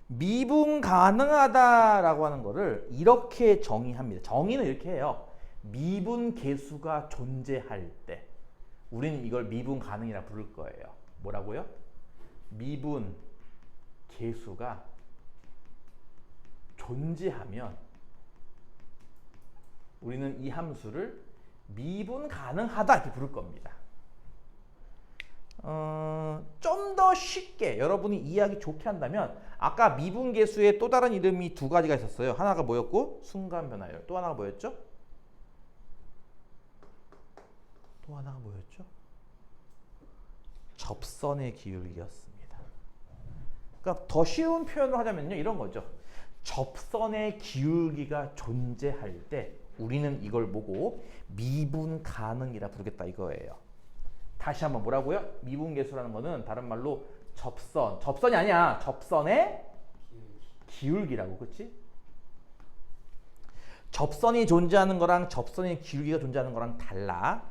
미분 가능하다라고 하는 거를 이렇게 정의합니다. 정의는 이렇게 해요. 미분 계수가 존재할 때 우리는 이걸 미분 가능이라 부를 거예요. 뭐라고요? 미분 계수가 존재하면 우리는 이 함수를 미분 가능하다 이렇게 부를 겁니다. 좀 더 쉽게 여러분이 이해하기 좋게 한다면 아까 미분계수의 또 다른 이름이 두 가지가 있었어요. 하나가 뭐였고? 순간변화율. 또 하나가 뭐였죠? 접선의 기울기였습니다. 그러니까 더 쉬운 표현을 하자면요. 이런 거죠. 접선의 기울기가 존재할 때 우리는 이걸 보고 미분 가능이라 부르겠다 이거예요. 다시 한번 뭐라고요? 미분계수라는 거는 다른 말로 접선이 아니야. 접선의 기울기라고. 그렇지? 접선이 존재하는 거랑 접선의 기울기가 존재하는 거랑 달라.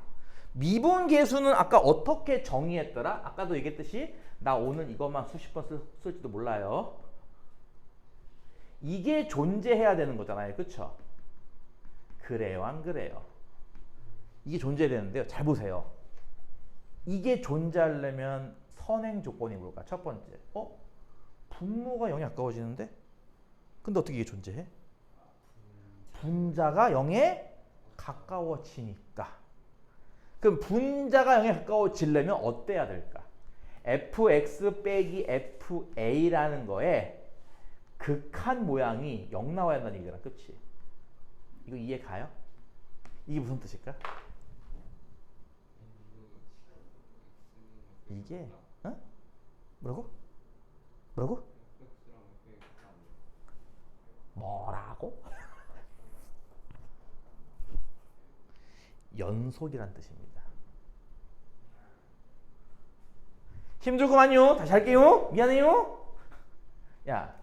미분계수는 아까 어떻게 정의했더라? 아까도 얘기했듯이 나 오늘 이것만 수십 번 쓸지도 몰라요. 이게 존재해야 되는 거잖아요. 그렇죠? 그래요, 안 그래요? 이게 존재해야 되는데요. 잘 보세요. 이게 존재하려면 선행 조건이 뭘까? 첫 번째. 분모가 0에 가까워지는데? 근데 어떻게 이게 존재해? 분자가 0에 가까워지니까. 그럼 분자가 0에 가까워지려면 어때야 될까? fx 빼기 fa라는 거에 극한 모양이 0 나와야 한다는 얘기잖아. 그치? 이거 이해 가요? 이게 무슨 뜻일까? 이게 뭐라고? 뭐라고? 연속이란 뜻입니다. 힘들구만요. 다시 할게요. 미안해요. 야,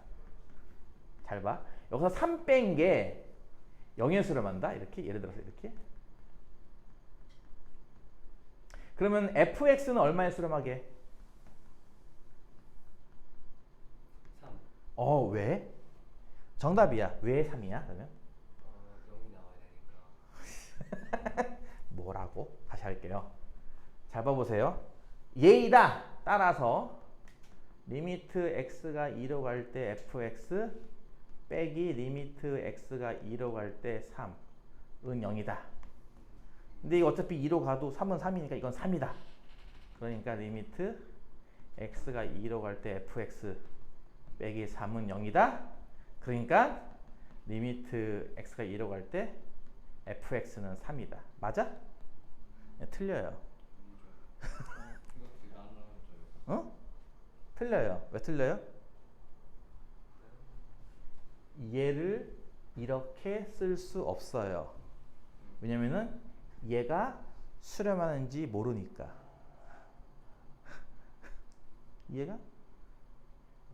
잘 봐. 여기서 3 뺀 게 0의 수렴한다. 이렇게 예를 들어서 이렇게. 그러면 fx는 얼마에 수렴하게? 3. 왜? 정답이야. 왜 3이야? 그러면? 0이 나와야 되니까. 뭐라고? 다시 할게요. 잘 봐보세요. 얘이다. 따라서 리미트 x가 2로 갈 때 fx 빼기 리미트 x가 2로 갈 때 3은 0이다. 근데 이거 어차피 2로 가도 3은 3이니까 이건 3이다. 그러니까 리미트 x가 2로 갈 때 fx 빼기 3은 0이다. 그러니까 리미트 x가 2로 갈 때 fx는 3이다. 맞아? 네, 틀려요. 이거 나눠줘요. 어? 틀려요. 왜 틀려요? 얘를 이렇게 쓸 수 없어요. 왜냐면은 얘가 수렴하는지 모르니까. 얘가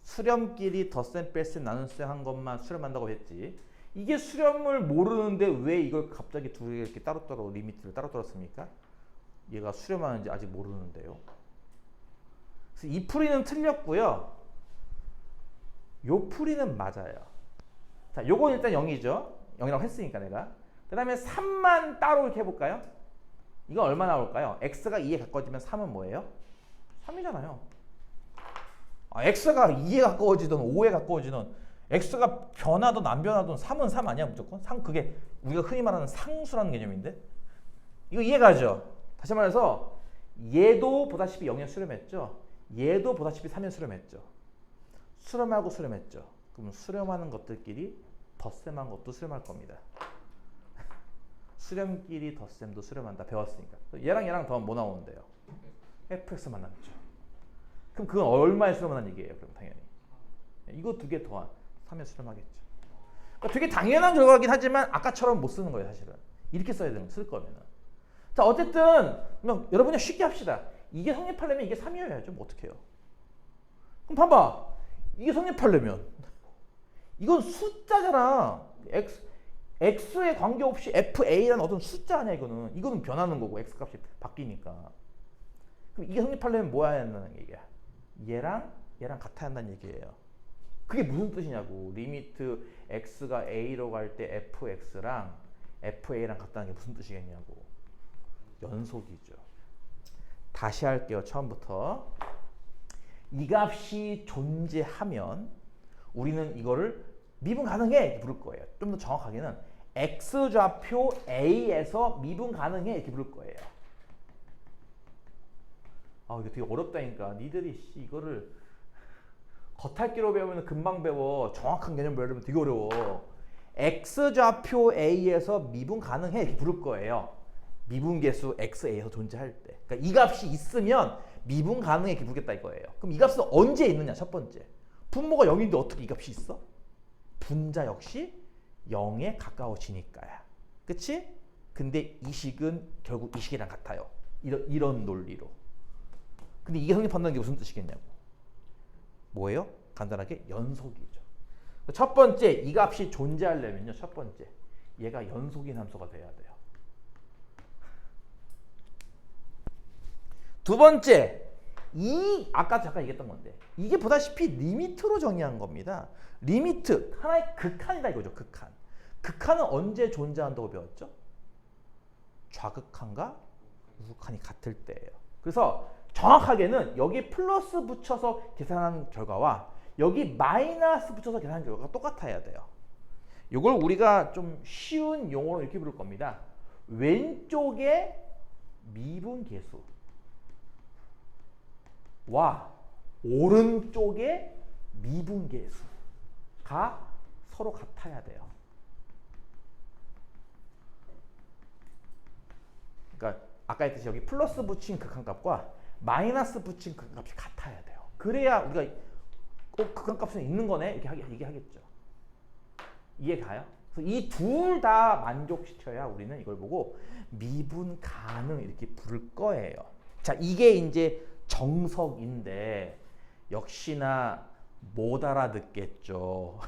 수렴끼리 덧셈 뺄셈 나눗셈 한 것만 수렴한다고 했지. 이게 수렴을 모르는데 왜 이걸 갑자기 두 개 이렇게 따로따로 리미트를 따로따로 씁니까? 얘가 수렴하는지 아직 모르는데요. 그래서 이 풀이는 틀렸고요. 요 풀이는 맞아요. 자, 요건 일단 0이죠. 0이라고 했으니까 내가. 그 다음에 3만 따로 이렇게 해볼까요? 이건 얼마 나올까요? x가 2에 가까워지면 3은 뭐예요? 3이잖아요. x가 2에 가까워지든 5에 가까워지든 x가 변하든 안 변하든 3은 3 아니야 무조건? 그게 우리가 흔히 말하는 상수라는 개념인데 이거 이해가죠? 다시 말해서 얘도 보다시피 0에 수렴했죠. 얘도 보다시피 3에 수렴했죠. 수렴하고 수렴했죠. 그럼 수렴하는 것들끼리 덧셈한 것도 수렴할 겁니다. 수렴끼리 덧셈도 수렴한다. 배웠으니까. 얘랑 더 뭐 나오는데요? fx 만났죠. 그럼 그건 얼마에 수렴하는 얘기예요? 그럼 당연히 이거 두 개 더한 3에 수렴하겠죠. 그러니까 되게 당연한 결과긴 하지만 아까처럼 못 쓰는 거예요. 사실은 이렇게 써야 되는 쓸 거면은. 자 어쨌든 그냥 여러분이 쉽게 합시다. 이게 성립하려면 이게 3이어야죠. 뭐 어떻게 해요? 그럼 봐봐. 이게 성립하려면 이건 숫자잖아. x에 관계없이 fa라는 어떤 숫자 아니야 이거는. 이거는 변하는 거고 x 값이 바뀌니까. 그럼 이게 성립하려면 뭐 해야 한다는 얘기야? 얘랑 같아야 한다는 얘기예요. 그게 무슨 뜻이냐고. 리미트 x가 a로 갈 때 fx랑 fa랑 같다는 게 무슨 뜻이겠냐고. 연속이죠. 다시 할게요. 처음부터. 이 값이 존재하면 우리는 이거를 미분 가능해 이렇게 부를 거예요. 좀 더 정확하게는 x좌표 a에서 미분 가능해 이렇게 부를 거예요. 이거 되게 어렵다니까. 니들이 이거를 겉핥기로 배우면 금방 배워. 정확한 개념 배우려면 되게 어려워. x좌표 a에서 미분 가능해 이렇게 부를 거예요. 미분계수 xa에서 존재할 때. 그러니까 이 값이 있으면 미분 가능해 이렇게 부르겠다 이거예요. 그럼 이 값은 언제 있느냐? 첫 번째. 분모가 0인데 어떻게 이 값이 있어? 분자 역시 0에 가까워지니까야. 그치? 근데 이 식은 결국 이 식이랑 같아요. 이런 논리로. 근데 이게 성립한다는 게 무슨 뜻이겠냐고. 뭐예요? 간단하게 연속이죠. 첫 번째, 이 값이 존재하려면요. 첫 번째, 얘가 연속인 함수가 돼야 돼요. 두 번째, 아까 잠깐 얘기했던 건데 이게 보다시피 리미트로 정의한 겁니다. 리미트, 하나의 극한이다 이거죠. 극한. 극한은 언제 존재한다고 배웠죠? 좌극한과 우극한이 같을 때예요. 그래서 정확하게는 여기 플러스 붙여서 계산한 결과와 여기 마이너스 붙여서 계산한 결과가 똑같아야 돼요. 이걸 우리가 좀 쉬운 용어로 이렇게 부를 겁니다. 왼쪽에 미분계수 와 오른쪽에 미분계수가 서로 같아야 돼요. 그러니까 아까 했듯이 여기 플러스 붙인 극한값과 마이너스 붙인 극한값이 같아야 돼요. 그래야 우리가 꼭 극한값은 있는 거네 이렇게 얘기하겠죠. 이해가요? 그래서 이 둘 다 만족시켜야 우리는 이걸 보고 미분 가능 이렇게 부를 거예요. 자, 이게 이제 정석인데 역시나 못 알아듣겠죠.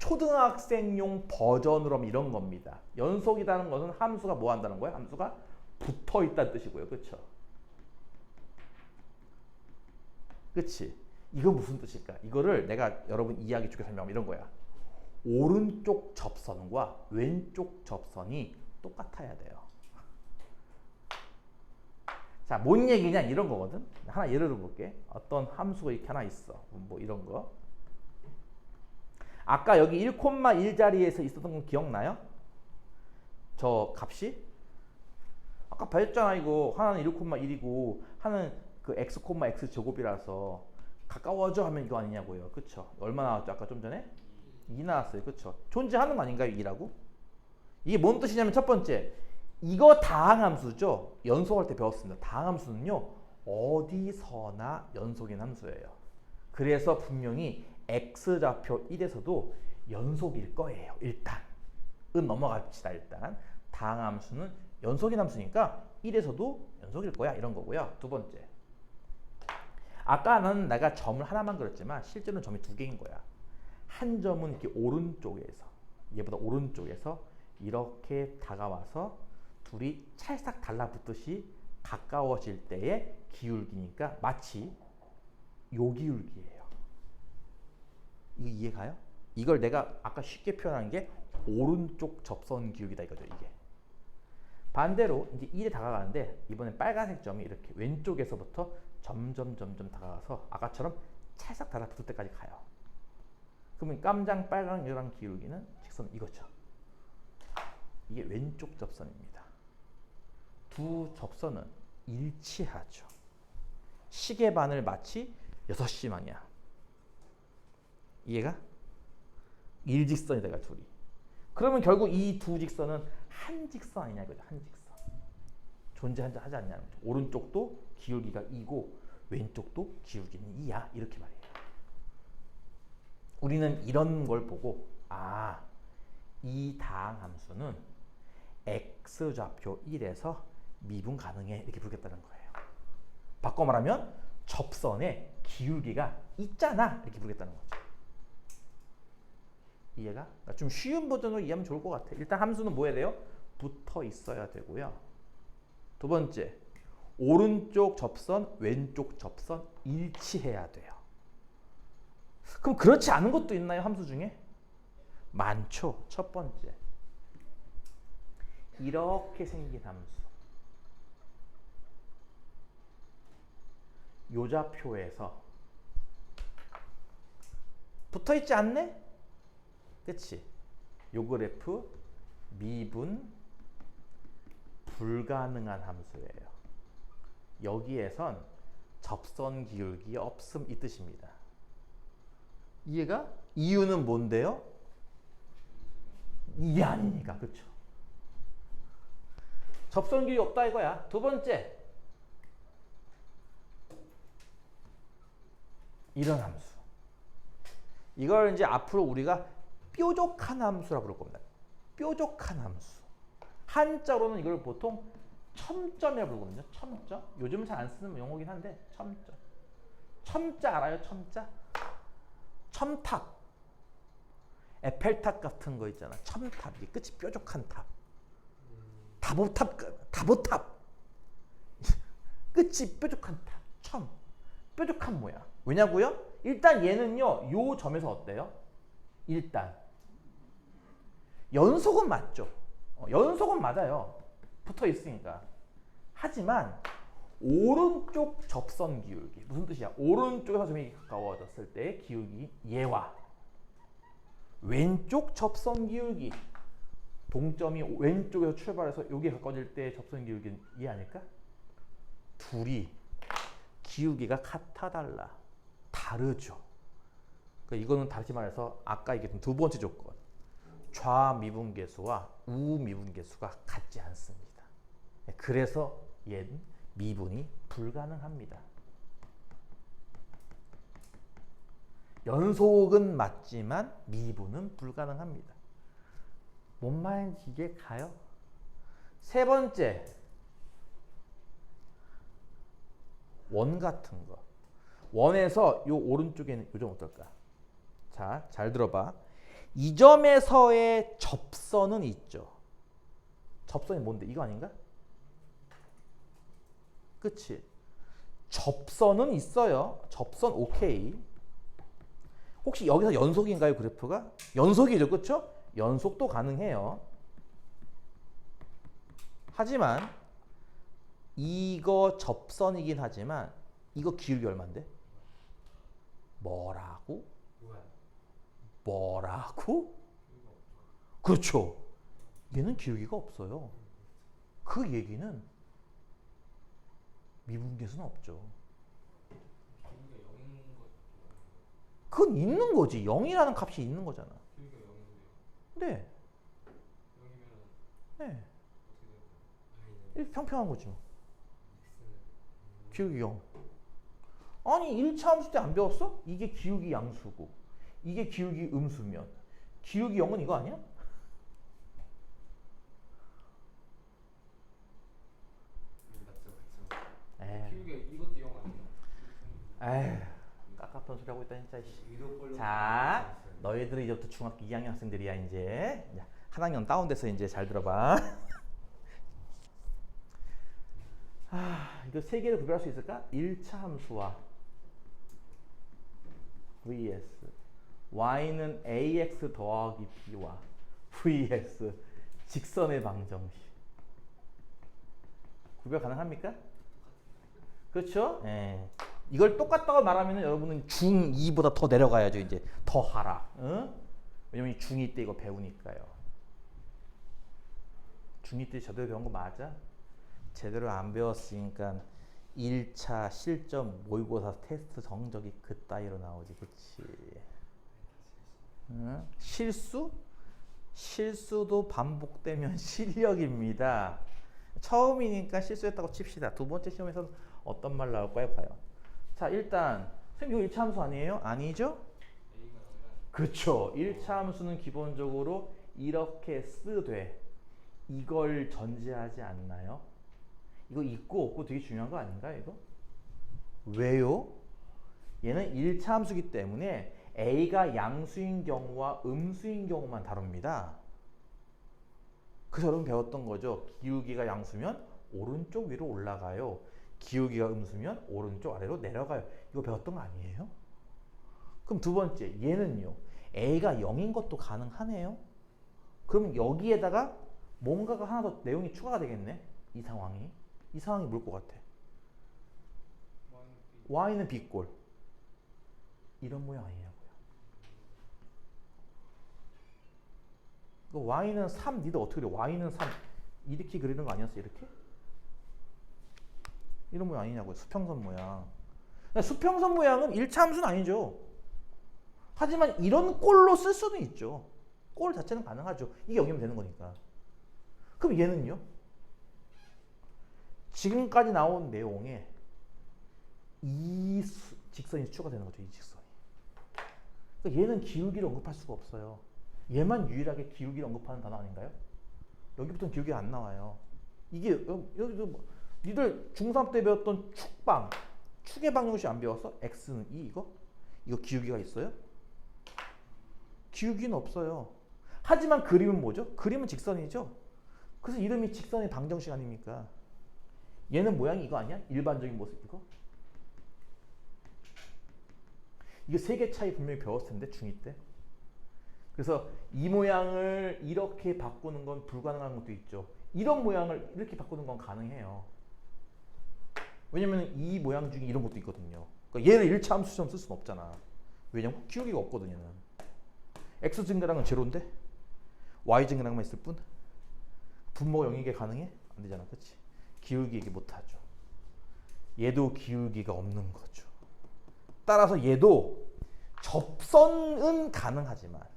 초등학생용 버전으로 하면 이런 겁니다. 연속이라는 것은 함수가 뭐 한다는 거예요? 함수가 붙어 있다는 뜻이고요. 그렇죠? 그치? 이거 무슨 뜻일까? 이거를 내가 여러분 이해하기 좋게 설명하면 이런 거야. 오른쪽 접선과 왼쪽 접선이 똑같아야 돼요. 자, 뭔 얘기냐 이런 거거든. 하나 예를 들어볼게. 어떤 함수가 이렇게 하나 있어. 뭐 이런 거. 아까 여기 1,1 자리에서 있었던 건 기억나요? 저 값이? 아까 봤잖아 이거. 하나는 1,1이고 하나는 그 x, x 제곱이라서 가까워져 하면 이거 아니냐고요. 그쵸? 얼마 나왔죠? 아까 좀 전에? 2 나왔어요. 그쵸? 존재하는 거 아닌가요? 2라고? 이게 뭔 뜻이냐면 첫 번째, 이거 다항함수죠. 연속할 때 배웠습니다. 다항함수는요, 어디서나 연속인 함수예요. 그래서 분명히 x좌표 1에서도 연속일 거예요. 일단 은 넘어갑시다. 일단 다항함수는 연속인 함수니까 1에서도 연속일 거야. 이런 거고요. 두 번째, 아까는 내가 점을 하나만 그렸지만 실제로는 점이 두 개인 거야. 한 점은 이렇게 오른쪽에서, 얘보다 오른쪽에서 이렇게 다가와서 둘이 찰싹 달라붙듯이 가까워질 때의 기울기니까 마치 요 기울기예요. 이거 이해가요? 이걸 내가 아까 쉽게 표현한 게 오른쪽 접선 기울기다 이거죠. 이게 반대로 이제 1에 다가가는데 이번엔 빨간색 점이 이렇게 왼쪽에서부터 점점 다가가서 아까처럼 찰싹 달라붙을 때까지 가요. 그러면 깜장 빨강이랑 기울기는 직선 이거죠. 이게 왼쪽 접선입니다. 두 접선은 일치하죠. 시계반을 마치 6시 방향. 이해가? 일직선이다 이거 둘이. 그러면 결국 이 두 직선은 한 직선 아니냐 이거죠. 한 직선. 존재하지 않냐는 거죠. 오른쪽도 기울기가 2고 왼쪽도 기울기는 2야. 이렇게 말해요. 우리는 이런 걸 보고 이 다항함수는 x좌표 1에서 미분 가능해 이렇게 부르겠다는 거예요. 바꿔 말하면 접선에 기울기가 있잖아 이렇게 부르겠다는 거죠. 이해가? 그러니까 좀 쉬운 버전으로 이해하면 좋을 것 같아. 일단 함수는 뭐 해야 돼요? 붙어 있어야 되고요. 두 번째, 오른쪽 접선, 왼쪽 접선 일치해야 돼요. 그럼 그렇지 않은 것도 있나요? 함수 중에? 많죠. 첫 번째, 이렇게 생긴 함수. 요 좌표에서 붙어있지 않네? 그치? 요 그래프 미분 불가능한 함수예요. 여기에선 접선 기울기 없음 이 뜻입니다. 이해가? 이유는 뭔데요? 이게 아니니까. 그렇죠? 접선 기울기 없다 이거야. 두 번째, 이런 함수. 이걸 이제 앞으로 우리가 뾰족한 함수라고 부를 겁니다. 뾰족한 함수. 한자로는 이걸 보통 첨점이라고 부르거든요. 첨점. 요즘은 잘 안 쓰는 용어긴 한데 첨점. 첨자 알아요? 첨자? 첨탑. 에펠탑 같은 거 있잖아. 첨탑. 이게 끝이 뾰족한 탑. 다보탑. 끝이 뾰족한 탑. 첨. 뾰족한 모양. 왜냐고요? 일단 얘는요. 요 점에서 어때요? 일단 연속은 맞죠. 연속은 맞아요. 붙어 있으니까. 하지만 오른쪽 접선 기울기. 무슨 뜻이야? 오른쪽에서 점이 가까워졌을 때 기울기 얘와 왼쪽 접선 기울기. 동점이 왼쪽에서 출발해서 여기에 가까워질 때 접선 기울기는 얘 아닐까? 둘이 기울기가 같아 달라. 다르죠. 그러니까 이거는 다시 말해서 아까 얘기했던 두 번째 조건. 좌미분계수와 우미분계수가 같지 않습니다. 그래서 얘는 미분이 불가능합니다. 연속은 맞지만 미분은 불가능합니다. 뭔 말인지 이게 가요? 세 번째, 원 같은 거. 원에서 요 오른쪽에는 요점 어떨까? 자, 잘 들어봐. 이 점에서의 접선은 있죠. 접선이 뭔데? 이거 아닌가? 그치? 접선은 있어요. 접선 오케이. 혹시 여기서 연속인가요, 그래프가? 연속이죠, 그쵸? 연속도 가능해요. 하지만 이거 접선이긴 하지만 이거 기울기 얼만데? 뭐라고? 뭐라고? 그렇죠. 얘는 기울기가 없어요. 그 얘기는 미분계수는 없죠. 기울기가 0인 것 그건 있는 거지. 0이라는 값이 있는 거잖아. 기울기가 0인데요. 네. 0이면 네. 어떻게 되는 거예요? 이렇게 평평한 거지 뭐. x는 기울기 0. 아니 1차 함수 때 안 배웠어? 이게 기울기 양수고 이게 기울기 음수면 기울기 0은 이거 아니야? 맞죠, 그쵸. 에이, 기울기가 이것도 0 아니에요? 에이, 깝깝한 소리 하고 있다 진짜. 위로 볼로 자, 너희들은 이제부터 중학교 2학년 학생들이야 이제. 한 학년 다운돼서 이제 잘 들어봐. 이거 세 개를 구별할 수 있을까? 1차 함수와 vs y는 ax 더하기 b와 vs 직선의 방정식. 구별 가능합니까? 그렇죠? 예. 이걸 똑같다고 말하면 여러분은 중2보다 더 내려가야죠. 이제 더 하라. 응? 왜냐면 중2 때 이거 배우니까요. 중2 때 제대로 배운 거 맞아? 제대로 안 배웠으니까 1차 실전 모의고사 테스트 성적이 그따위로 나오지. 그치? 응? 실수? 실수도 반복되면 실력입니다. 처음이니까 실수했다고 칩시다. 두 번째 시험에서는 어떤 말 나올까요? 과연. 자, 일단 선생님 이거 1차 함수 아니에요? 아니죠? a가 0이라는 그렇죠. 1차 함수는 기본적으로 이렇게 쓰되 이걸 전제하지 않나요? 이거 있고 없고 되게 중요한 거 아닌가요? 이거? 왜요? 얘는 1차 함수기 때문에 a가 양수인 경우와 음수인 경우만 다룹니다. 그래서 여러분 배웠던 거죠. 기울기가 양수면 오른쪽 위로 올라가요. 기울기가 음수면 오른쪽 아래로 내려가요. 이거 배웠던 거 아니에요? 그럼 두 번째, 얘는요. a가 0인 것도 가능하네요. 그럼 여기에다가 뭔가가 하나 더 내용이 추가가 되겠네. 이 상황이. 이 상황이 뭘 것 같아? y는 b꼴. 이런 모양 아니냐고요. y는 3, 니들 어떻게 그래? y는 3 이렇게 그리는 거 아니었어? 이렇게? 이런 모양 아니냐고요. 수평선 모양. 수평선 모양은 1차 함수는 아니죠. 하지만 이런 꼴로 쓸 수는 있죠. 꼴 자체는 가능하죠. 이게 0이면 되는 거니까. 그럼 얘는요? 지금까지 나온 내용에 이 직선이 추가되는 거죠. 이 직선이. 그러니까 얘는 기울기를 언급할 수가 없어요. 얘만 유일하게 기울기를 언급하는 단어 아닌가요? 여기부터는 기울기가 안 나와요. 이게 여기도 뭐, 니들 중3 때 배웠던 축방, 축의 방정식 안 배웠어? x는 2 이거? 이거 기울기가 있어요? 기울기는 없어요. 하지만 그림은 뭐죠? 그림은 직선이죠. 그래서 이름이 직선의 방정식 아닙니까? 얘는 모양이 이거 아니야? 일반적인 모습 이거? 이거 세 개 차이 분명히 배웠을 텐데 중2 때. 그래서 이 모양을 이렇게 바꾸는 건 불가능한 것도 있죠. 이런 모양을 이렇게 바꾸는 건 가능해요. 왜냐면 이 모양 중에 이런 것도 있거든요. 그러니까 얘를 1차 함수처럼 쓸 수는 없잖아. 왜냐면 기울기가 없거든 얘는. x 증가량은 제로인데 y 증가량만 있을 뿐. 분모가 0이게 가능해? 안 되잖아. 그치? 기울기 얘기 못하죠. 얘도 기울기가 없는 거죠. 따라서 얘도 접선은 가능하지만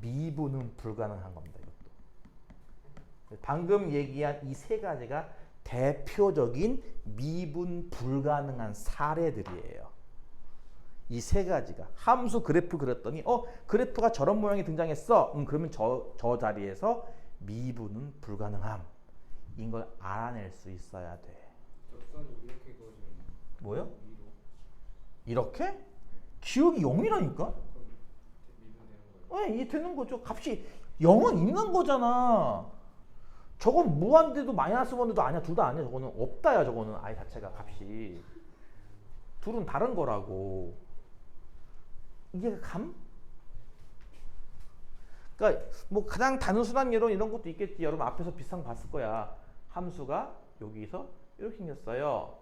미분은 불가능한 겁니다. 이것도. 방금 얘기한 이 세 가지가 대표적인 미분 불가능한 사례들이에요. 이 세 가지가 함수 그래프 그렸더니 그래프가 저런 모양이 등장했어. 그러면 저 자리에서 미분은 불가능함. 이걸 알아낼 수 있어야 돼. 접선이 이렇게 그어지면 뭐요? 위로 이렇게? 기울기 0이라니까? 그럼 미분되는 거예요. 이해 되는 거죠. 값이 0은 있는 거잖아. 저건 무한대도 마이너스 원대도 아니야. 둘 다 아니야. 저거는 없다야. 저거는 I 자체가 값이. 둘은 다른 거라고. 이게 감? 그러니까 뭐 가장 단순한 예로 이런 것도 있겠지. 여러분 앞에서 비슷한 거 봤을 거야. 함수가 여기서 이렇게 생겼어요.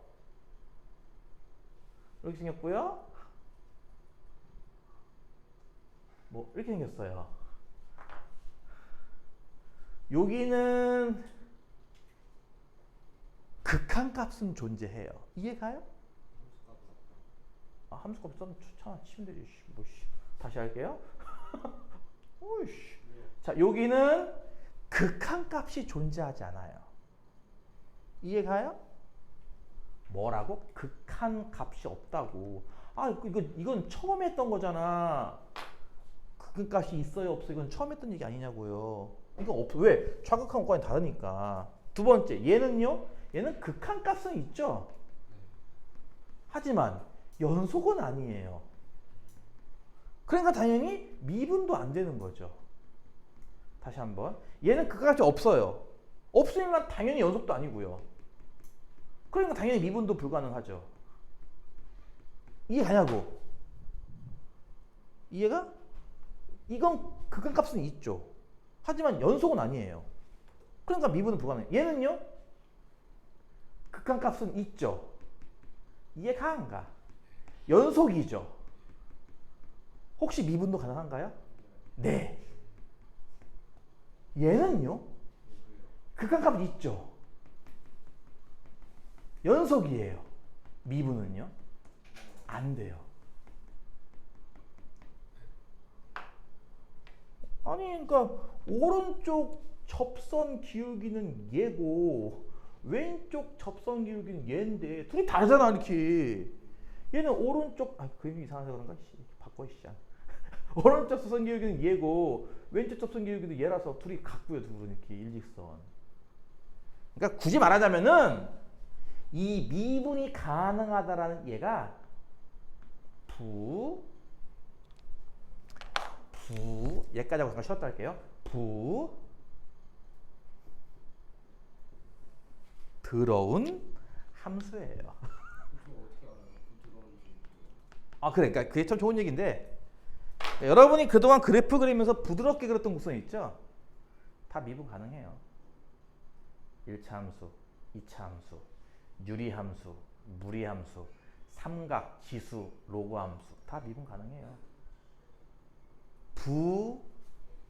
이렇게 생겼고요. 뭐 이렇게 생겼어요. 여기는 극한값은 존재해요. 이해가요? 함수값 참 치면 되지. 뭐 다시 할게요. 오이씨. 자, 여기는 극한값이 존재하지 않아요. 이해가요? 뭐라고? 극한값이 없다고. 이건 처음 했던 거잖아. 극한값이 있어요, 없어요? 이건 처음 했던 얘기 아니냐고요. 이건 없어. 왜? 좌극한 것과는 다르니까. 두 번째, 얘는요? 얘는 극한값은 있죠. 하지만 연속은 아니에요. 그러니까 당연히 미분도 안 되는 거죠. 다시 한번. 얘는 극한값이 없어요. 없으니까 당연히 연속도 아니고요. 그러니까 당연히 미분도 불가능하죠. 이해가냐고? 이해가? 이건 극한값은 있죠. 하지만 연속은 아니에요. 그러니까 미분은 불가능해요. 얘는요? 극한값은 있죠. 이해가 안 가? 연속이죠. 혹시 미분도 가능한가요? 네. 얘는요? 극한값은 있죠. 연속이에요. 미분은요? 안 돼요. 아니 그러니까 오른쪽 접선 기울기는 얘고 왼쪽 접선 기울기는 얘인데 둘이 다르잖아 이렇게. 얘는 오른쪽 그림이 이상해서 그런가? 바꿔 씨. 오른쪽 접선 기울기는 얘고 왼쪽 접선 기울기도 얘라서 둘이 같고요. 둘은 이렇게 일직선. 그러니까 굳이 말하자면은 이 미분이 가능하다라는 얘가 얘까지 하고 잠깐 쉬었다 할게요. 부드러운 함수예요. 그러니까 그게 참 좋은 얘기인데 여러분이 그동안 그래프 그리면서 부드럽게 그렸던 구성 있죠? 다 미분 가능해요. 1차 함수, 2차 함수, 유리함수, 무리함수, 삼각, 지수, 로그 함수 다 미분 가능해요.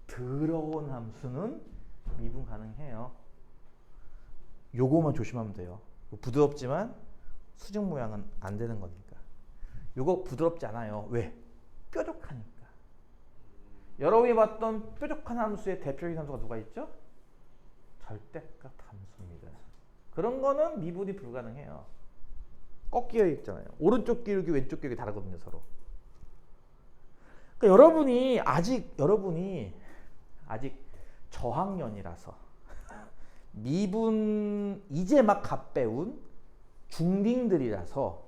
부드러운 함수는 미분 가능해요. 요거만 조심하면 돼요. 부드럽지만 수직 모양은 안 되는 거니까. 요거 부드럽지 않아요. 왜? 뾰족하니까. 여러분이 봤던 뾰족한 함수의 대표적인 함수가 누가 있죠? 절대값 함수입니다. 그런 거는 미분이 불가능해요. 꺾여 있잖아요. 오른쪽 기울기, 왼쪽 기울기 다르거든요, 서로. 그러니까 여러분이 아직 저학년이라서 미분 이제 막 갓 배운 중딩들이라서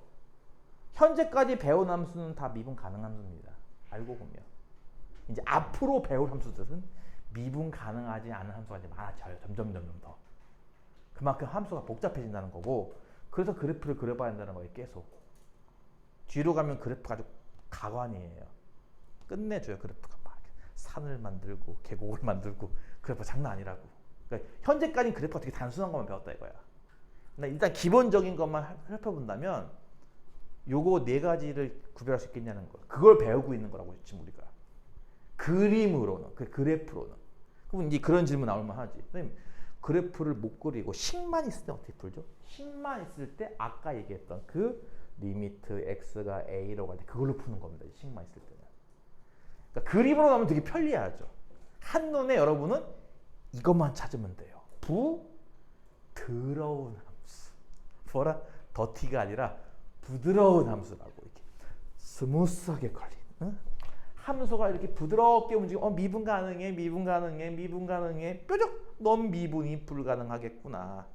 현재까지 배운 함수는 다 미분 가능한 함수입니다. 알고 보면 이제 앞으로 배울 함수들은 미분 가능하지 않은 함수가 이제 많아져요. 점점 더. 그만큼 함수가 복잡해진다는 거고, 그래서 그래프를 그려봐야 한다는 거예요. 계속 뒤로 가면 그래프가 아주 가관이에요. 끝내줘요. 그래프가 막 산을 만들고 계곡을 만들고 그래프 장난 아니라고. 그러니까 현재까지는 그래프가 되게 단순한 것만 배웠다 이거야. 근데 일단 기본적인 것만 살펴본다면 요거 네 가지를 구별할 수 있겠냐는 거. 그걸 배우고 있는 거라고 지금 우리가. 그림으로는, 그 그래프로는. 그럼 이제 그런 질문 나올만 하지. 선생님, 그래프를 못 그리고 식만 있을 때 어떻게 풀죠? 식만 있을 때 아까 얘기했던 그 리미트 x가 a로 갈 때 그걸로 푸는 겁니다. 식만 있을 때는. 그러니까 그림으로 나오면 되게 편리하죠. 한눈에 여러분은 이것만 찾으면 돼요. 부드러운 함수. 뭐라? 더티가 아니라 부드러운 함수라고. 이렇게 스무스하게 걸린. 응? 함수가 이렇게 부드럽게 움직이고 미분 가능해, 미분 가능해, 미분 가능해. 뾰족 넌 미분이 불가능하겠구나.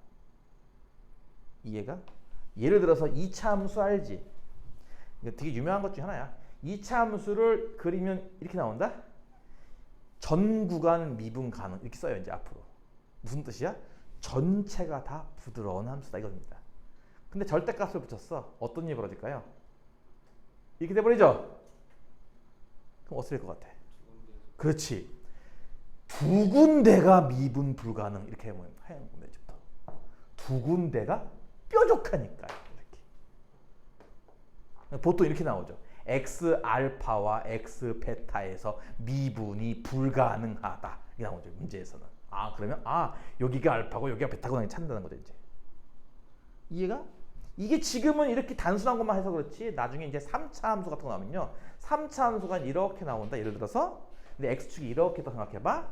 이해가? 예를 들어서 2차 함수 알지? 이거 되게 유명한 것 중에 하나야. 2차 함수를 그리면 이렇게 나온다? 전 구간 미분 가능 이렇게 써요 이제 앞으로. 무슨 뜻이야? 전체가 다 부드러운 함수다 이겁니다. 근데 절대값을 붙였어. 어떤 일이 벌어질까요? 이렇게 돼버리죠? 그럼 어떻게 될 것 같아? 그렇지. 두 군데가 미분 불가능 이렇게 하는 건데 이제부터. 두 군데가 뾰족하니까 이렇게. 보통 이렇게 나오죠. X 알파와 X 베타에서 미분이 불가능하다 이게 나오죠 문제에서는. 그러면 여기가 알파고 여기가 베타고 찾는다는 거죠 이제. 이해가? 이게 지금은 이렇게 단순한 것만 해서 그렇지 나중에 이제 3차 함수 같은 거 나오면요 3차 함수가 이렇게 나온다. 예를 들어서 근데 x축이 이렇게 더 생각해봐.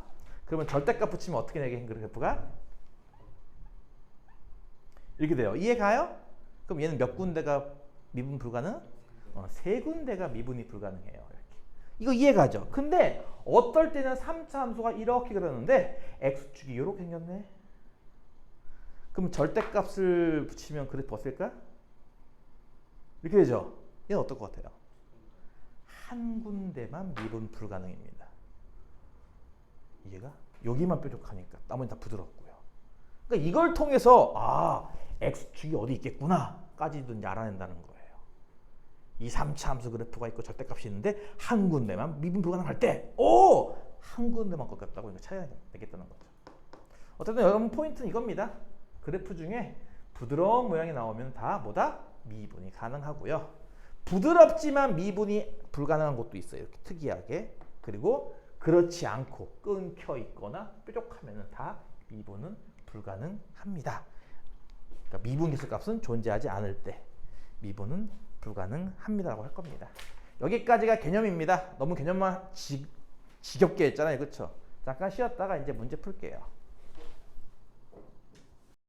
그러면 절대값 붙이면 어떻게 되게 그래프가 이렇게 돼요. 이해가요? 그럼 얘는 몇 군데가 미분 불가능? 세 군데가 미분이 불가능해요. 이렇게. 이거 이해가죠? 근데 어떨 때는 3차 함수가 이렇게 그러는데 x축이 이렇게 생겼네. 그럼 절대값을 붙이면 그래프 어떨까? 이렇게 되죠? 얘는 어떨 것 같아요? 한 군데만 미분 불가능입니다. 이해가? 여기만 뾰족하니까 나머지 다 부드럽고요. 그러니까 이걸 통해서 x축이 어디 있겠구나 까지도 이제 알아낸다는 거예요. 이 3차 함수 그래프가 있고 절대값이 있는데 한 군데만 미분 불가능할 때 한 군데만 꺾였다고 이거 찾아야 되겠다는 거죠. 어쨌든 여러분 포인트는 이겁니다. 그래프 중에 부드러운 모양이 나오면 다 뭐다? 미분이 가능하고요. 부드럽지만 미분이 불가능한 것도 있어요. 이렇게 특이하게. 그리고 그렇지 않고 끊겨 있거나 뾰족하면 다 미분은 불가능합니다. 그러니까 미분 개수값은 존재하지 않을 때 미분은 불가능합니다라고 할 겁니다. 여기까지가 개념입니다. 너무 개념만 지겹게 했잖아요. 그렇죠? 잠깐 쉬었다가 이제 문제 풀게요.